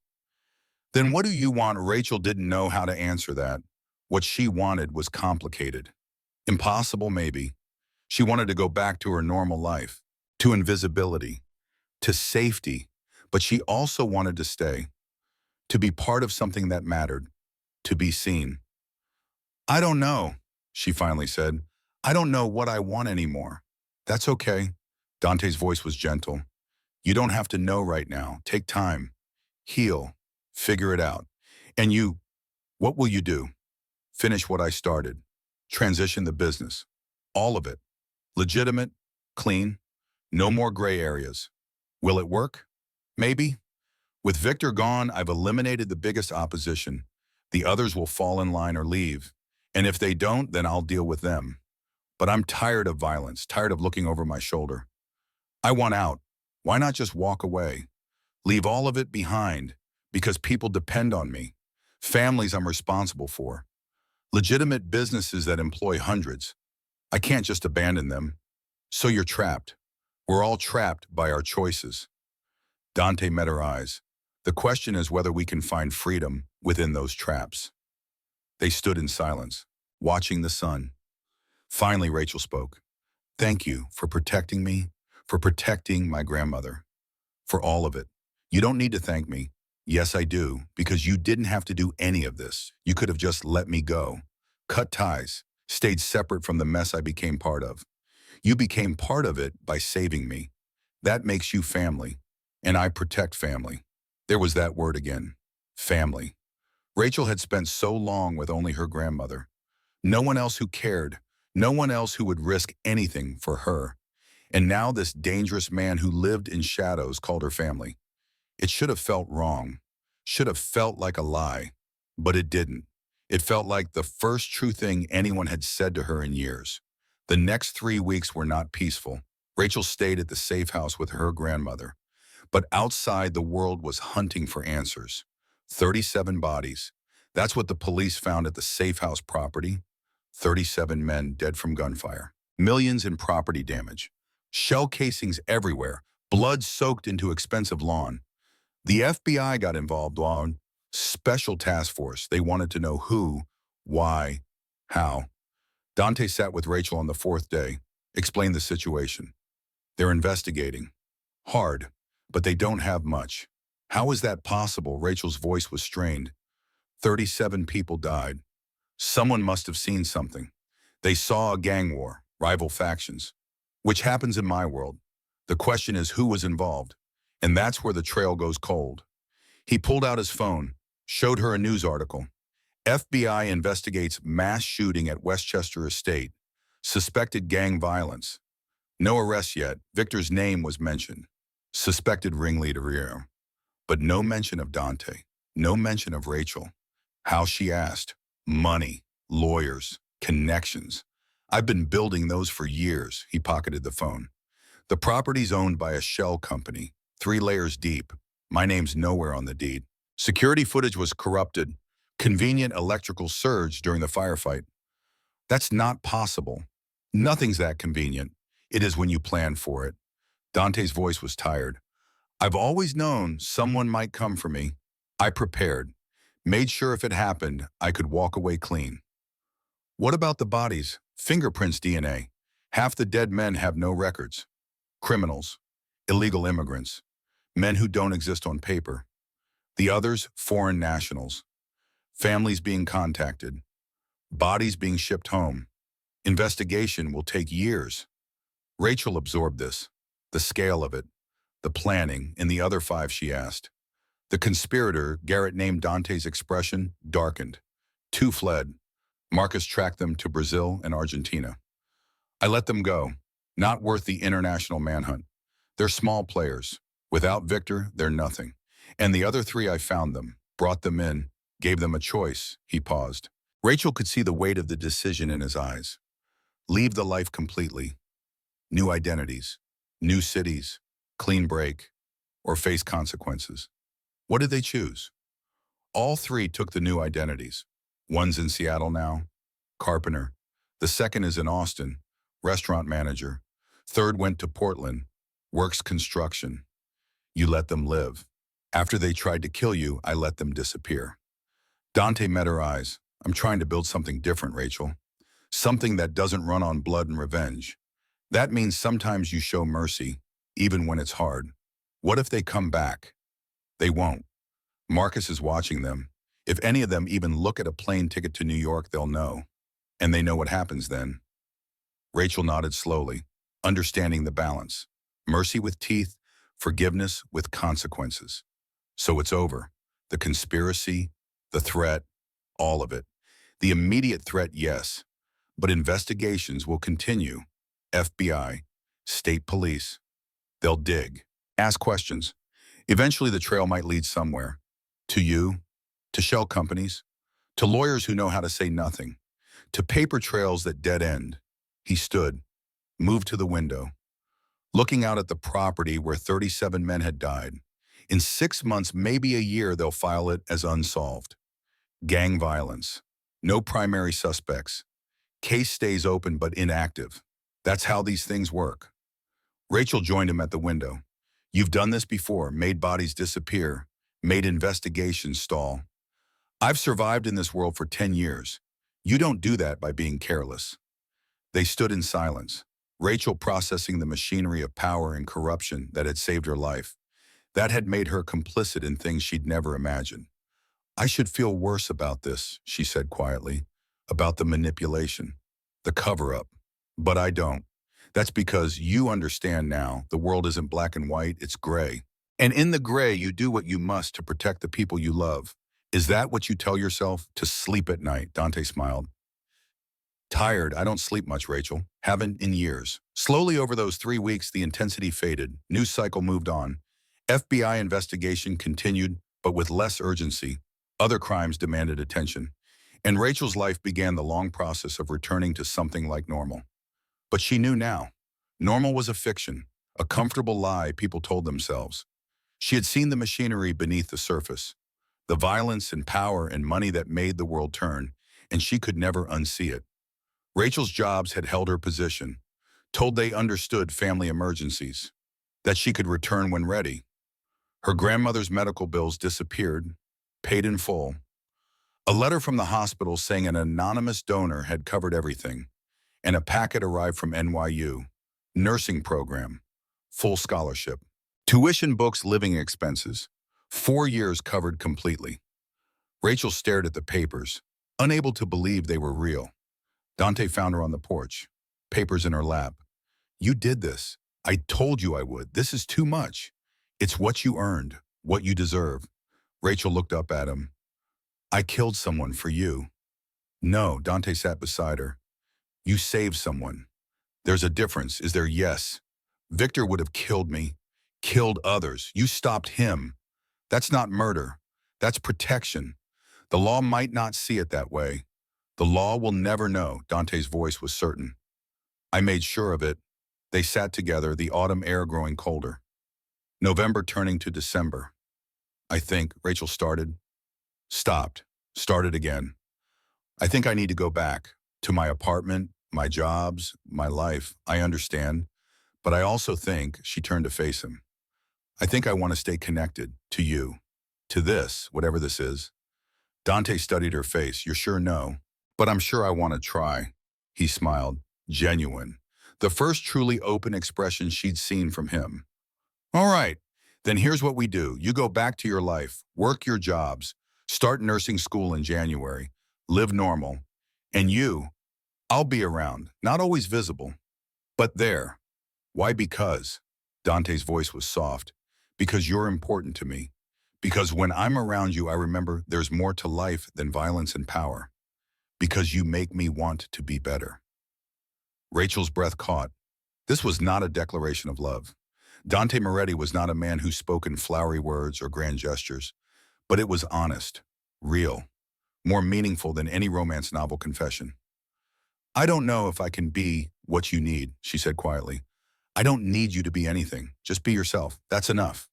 S1: Then what do you want? Rachel didn't know how to answer that. What she wanted was complicated. Impossible, maybe. She wanted to go back to her normal life, to invisibility, to safety, but she also wanted to stay, to be part of something that mattered, to be seen. I don't know, she finally said. I don't know what I want anymore. That's okay. Dante's voice was gentle. You don't have to know right now. Take time. Heal. Figure it out. And what will you do? Finish what I started. Transition the business. All of it. Legitimate, clean, no more gray areas. Will it work? Maybe. With Victor gone, I've eliminated the biggest opposition. The others will fall in line or leave. And if they don't, then I'll deal with them. But I'm tired of violence, tired of looking over my shoulder. I want out. Why not just walk away? Leave all of it behind, because people depend on me. Families I'm responsible for. Legitimate businesses that employ hundreds. I can't just abandon them. So you're trapped. We're all trapped by our choices. Dante met her eyes. The question is whether we can find freedom within those traps. They stood in silence, watching the sun. Finally, Rachel spoke. Thank you for protecting me, for protecting my grandmother, for all of it. You don't need to thank me. Yes, I do, because you didn't have to do any of this. You could have just let me go, cut ties, stayed separate from the mess I became part of. You became part of it by saving me. That makes you family, and I protect family. There was that word again, family. Rachel had spent so long with only her grandmother. No one else who cared, no one else who would risk anything for her. And now this dangerous man who lived in shadows called her family. It should have felt wrong, should have felt like a lie, but it didn't. It felt like the first true thing anyone had said to her in years. The next 3 weeks were not peaceful. Rachel stayed at the safe house with her grandmother. But outside, the world was hunting for answers. 37 bodies. That's what the police found at the safe house property. 37 men dead from gunfire. Millions in property damage. Shell casings everywhere. Blood soaked into expensive lawn. The FBI got involved on special task force. They wanted to know who, why, how. Dante sat with Rachel on the 4th day, explained the situation. They're investigating. Hard, but they don't have much. How is that possible? Rachel's voice was strained. 37 people died. Someone must have seen something. They saw a gang war, rival factions, which happens in my world. The question is who was involved, and that's where the trail goes cold. He pulled out his phone, showed her a news article. FBI investigates mass shooting at Westchester Estate. Suspected gang violence. No arrests yet. Victor's name was mentioned. Suspected ringleader. But no mention of Dante. No mention of Rachel. How, she asked. Money, lawyers, connections. I've been building those for years. He pocketed the phone. The property's owned by a shell company, 3 layers deep. My name's nowhere on the deed. Security footage was corrupted. Convenient electrical surge during the firefight. That's not possible. Nothing's that convenient. It is when you plan for it. Dante's voice was tired. I've always known someone might come for me. I prepared. Made sure if it happened, I could walk away clean. What about the bodies? Fingerprints, DNA. Half the dead men have no records. Criminals, illegal immigrants, men who don't exist on paper. The others, foreign nationals. Families being contacted. Bodies being shipped home. Investigation will take years. Rachel absorbed this, the scale of it, the planning, and the other five she asked. The conspirator, Garrett named Dante's expression, darkened. Two fled. Marcus tracked them to Brazil and Argentina. I let them go. Not worth the international manhunt. They're small players. Without Victor, they're nothing. And the other three, I found them, brought them in, gave them a choice. He paused. Rachel could see the weight of the decision in his eyes. Leave the life completely. New identities, new cities, clean break, or face consequences. What did they choose? All three took the new identities. One's in Seattle now, carpenter. The second is in Austin, restaurant manager. Third went to Portland, works construction. You let them live. After they tried to kill you, I let them disappear. Dante met her eyes. I'm trying to build something different, Rachel. Something that doesn't run on blood and revenge. That means sometimes you show mercy, even when it's hard. What if they come back? They won't. Marcus is watching them. If any of them even look at a plane ticket to New York, they'll know. And they know what happens then. Rachel nodded slowly, understanding the balance. Mercy with teeth, forgiveness with consequences. So it's over. The conspiracy, the threat, all of it. The immediate threat, yes. But investigations will continue. FBI, state police. They'll dig, ask questions. Eventually the trail might lead somewhere. To you, to shell companies, to lawyers who know how to say nothing, to paper trails that dead end. He stood, moved to the window, looking out at the property where 37 men had died. In 6 months, maybe a year, they'll file it as unsolved. Gang violence. No primary suspects. Case stays open but inactive. That's how these things work. Rachel joined him at the window. You've done this before, made bodies disappear, made investigations stall. I've survived in this world for 10 years. You don't do that by being careless. They stood in silence, Rachel processing the machinery of power and corruption that had saved her life, that had made her complicit in things she'd never imagined. I should feel worse about this, she said quietly, about the manipulation, the cover-up. But I don't. That's because you understand now the world isn't black and white, it's gray. And in the gray, you do what you must to protect the people you love. Is that what you tell yourself to sleep at night? Dante smiled. Tired, I don't sleep much, Rachel. Haven't in years. Slowly over those 3 weeks, the intensity faded. News cycle moved on. FBI investigation continued, but with less urgency. Other crimes demanded attention. And Rachel's life began the long process of returning to something like normal. But she knew now. Normal was a fiction, a comfortable lie people told themselves. She had seen the machinery beneath the surface, the violence and power and money that made the world turn, and she could never unsee it. Rachel's jobs had held her position, told they understood family emergencies, that she could return when ready. Her grandmother's medical bills disappeared, paid in full. A letter from the hospital saying an anonymous donor had covered everything, and a packet arrived from NYU, nursing program, full scholarship. Tuition, books, living expenses. 4 years covered completely. Rachel stared at the papers, unable to believe they were real. Dante found her on the porch, papers in her lap. You did this. I told you I would. This is too much. It's what you earned, what you deserve. Rachel looked up at him. I killed someone for you. No, Dante sat beside her. You saved someone. There's a difference, is there? Yes. Victor would have killed me, killed others. You stopped him. That's not murder. That's protection. The law might not see it that way. The law will never know, Dante's voice was certain. I made sure of it. They sat together, the autumn air growing colder. November turning to December. I think, Rachel started. Stopped. Started again. I think I need to go back. To my apartment, my jobs, my life. I understand. But I also think, she turned to face him, I think I want to stay connected to you, to this, whatever this is. Dante studied her face. You're sure no? But I'm sure I want to try. He smiled, genuine. The first truly open expression she'd seen from him. All right, then here's what we do. You go back to your life, work your jobs, start nursing school in January, live normal. And you, I'll be around, not always visible, but there. Why? Because, Dante's voice was soft, because you're important to me. Because when I'm around you, I remember there's more to life than violence and power. Because you make me want to be better. Rachel's breath caught. This was not a declaration of love. Dante Moretti was not a man who spoke in flowery words or grand gestures, but it was honest, real, more meaningful than any romance novel confession. I don't know if I can be what you need, she said quietly. I don't need you to be anything. Just be yourself. That's enough.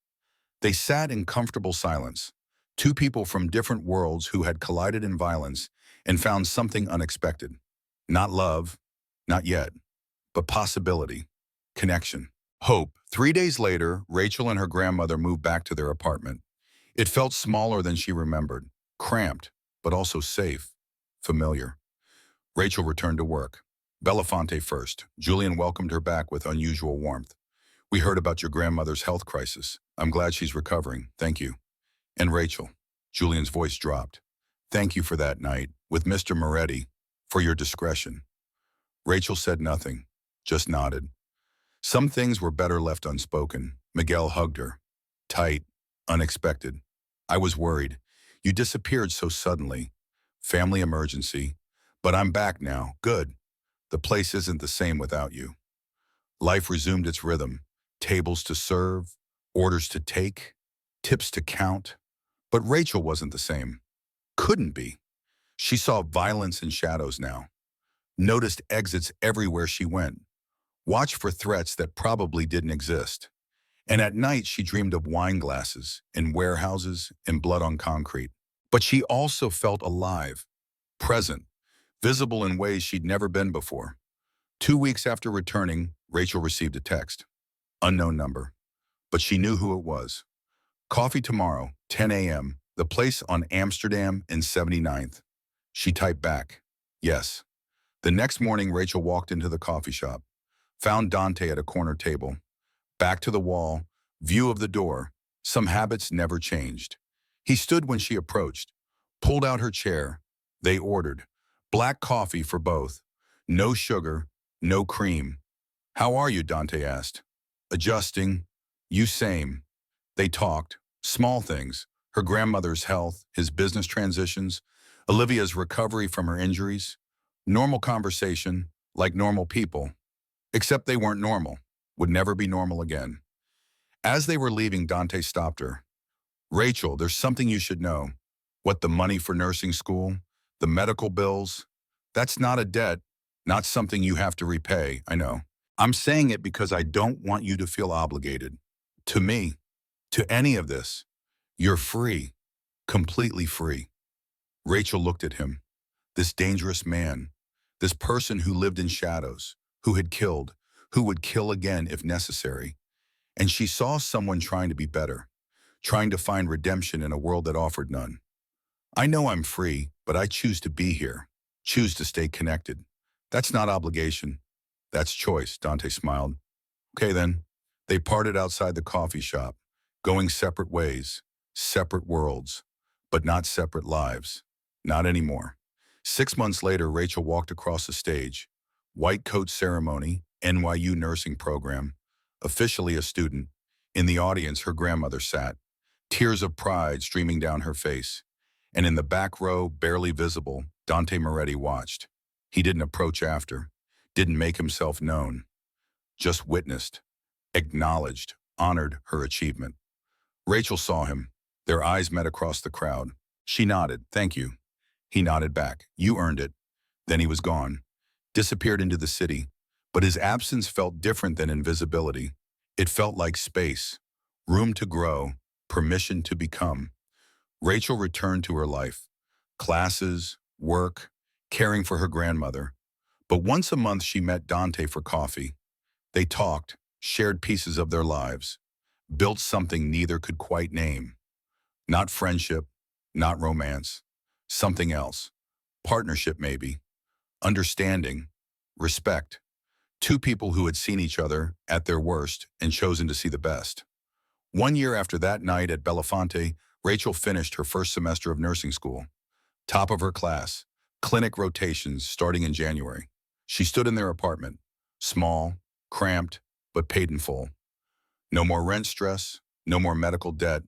S1: They sat in comfortable silence, two people from different worlds who had collided in violence and found something unexpected. Not love, not yet, but possibility, connection, hope. 3 days later, Rachel and her grandmother moved back to their apartment. It felt smaller than she remembered, cramped, but also safe, familiar. Rachel returned to work. Belafonte first. Julian welcomed her back with unusual warmth. We heard about your grandmother's health crisis. I'm glad she's recovering. Thank you. And Rachel. Julian's voice dropped. Thank you for that night, with Mr. Moretti, for your discretion. Rachel said nothing, just nodded. Some things were better left unspoken. Miguel hugged her. Tight, unexpected. I was worried. You disappeared so suddenly. Family emergency. But I'm back now. Good. The place isn't the same without you. Life resumed its rhythm. Tables to serve, orders to take, tips to count. But Rachel wasn't the same. Couldn't be. She saw violence in shadows now. Noticed exits everywhere she went. Watched for threats that probably didn't exist. And at night she dreamed of wine glasses, in warehouses, and blood on concrete. But she also felt alive, present, visible in ways she'd never been before. 2 weeks after returning, Rachel received a text. Unknown number. But she knew who it was. Coffee tomorrow, 10 a.m., the place on Amsterdam and 79th. She typed back, yes. The next morning, Rachel walked into the coffee shop, found Dante at a corner table. Back to the wall, view of the door. Some habits never changed. He stood when she approached, pulled out her chair. They ordered. Black coffee for both. No sugar, no cream. How are you? Dante asked. Adjusting. You same. They talked. Small things. Her grandmother's health, his business transitions, Olivia's recovery from her injuries. Normal conversation, like normal people. Except they weren't normal. Would never be normal again. As they were leaving, Dante stopped her. Rachel, there's something you should know. What, the money for nursing school? The medical bills? That's not a debt, not something you have to repay, I know. I'm saying it because I don't want you to feel obligated. To me, to any of this. You're free, completely free. Rachel looked at him. This dangerous man, this person who lived in shadows, who had killed, who would kill again if necessary. And she saw someone trying to be better, trying to find redemption in a world that offered none. I know I'm free, but I choose to be here, choose to stay connected. That's not obligation. That's choice, Dante smiled. Okay then. They parted outside the coffee shop, going separate ways, separate worlds, but not separate lives. Not anymore. 6 months later, Rachel walked across the stage. White coat ceremony, NYU nursing program, officially a student. In the audience, her grandmother sat, tears of pride streaming down her face. And in the back row, barely visible, Dante Moretti watched. He didn't approach after, didn't make himself known, just witnessed, acknowledged, honored her achievement. Rachel saw him. Their eyes met across the crowd. She nodded, thank you. He nodded back, you earned it. Then he was gone, disappeared into the city. But his absence felt different than invisibility. It felt like space, room to grow, permission to become. Rachel returned to her life, classes, work, caring for her grandmother. But once a month she met Dante for coffee. They talked, shared pieces of their lives, built something neither could quite name. Not friendship, not romance, something else. Partnership maybe, understanding, respect. Two people who had seen each other at their worst and chosen to see the best. 1 year after that night at Belafonte, Rachel finished her first semester of nursing school. Top of her class, clinic rotations starting in January. She stood in their apartment, small, cramped, but paid in full. No more rent stress, no more medical debt.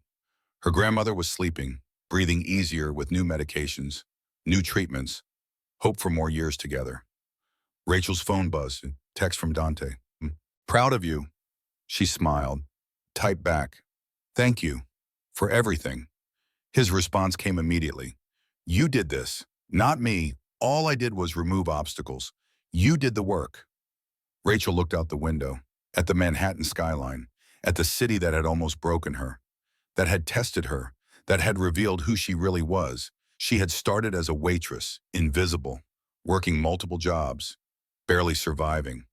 S1: Her grandmother was sleeping, breathing easier with new medications, new treatments, hope for more years together. Rachel's phone buzzed, text from Dante. Proud of you, she smiled, typed back. Thank you for everything. His response came immediately. You did this, not me. All I did was remove obstacles. You did the work. Rachel looked out the window, at the Manhattan skyline, at the city that had almost broken her, that had tested her, that had revealed who she really was. She had started as a waitress, invisible, working multiple jobs, barely surviving.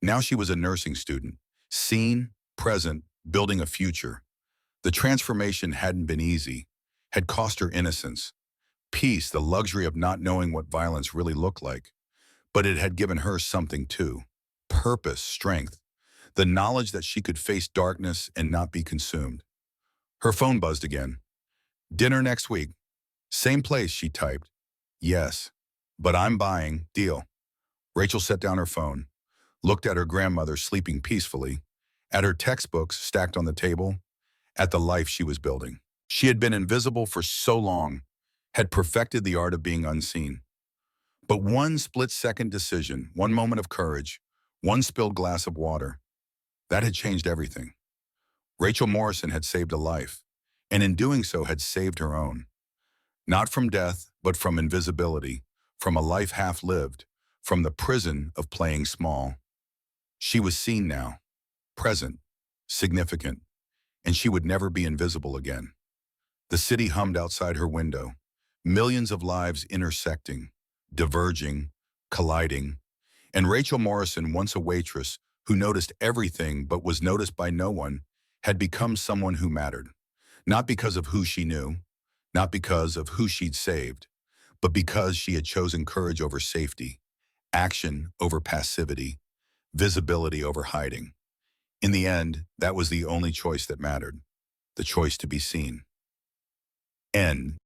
S1: Now she was a nursing student, seen, present, building a future. The transformation hadn't been easy, had cost her innocence, peace, the luxury of not knowing what violence really looked like. But it had given her something too, purpose, strength, the knowledge that she could face darkness and not be consumed. Her phone buzzed again. Dinner next week. Same place, she typed. Yes, but I'm buying. Deal. Rachel set down her phone, looked at her grandmother sleeping peacefully, at her textbooks stacked on the table, at the life she was building. She had been invisible for so long, had perfected the art of being unseen. But one split-second decision, one moment of courage, one spilled glass of water, that had changed everything. Rachel Morrison had saved a life, and in doing so had saved her own. Not from death, but from invisibility, from a life half-lived, from the prison of playing small. She was seen now, present, significant, and she would never be invisible again. The city hummed outside her window, millions of lives intersecting, diverging, colliding, and Rachel Morrison, once a waitress who noticed everything but was noticed by no one, had become someone who mattered, not because of who she knew, not because of who she'd saved, but because she had chosen courage over safety, action over passivity, visibility over hiding. In the end, that was the only choice that mattered, the choice to be seen. End.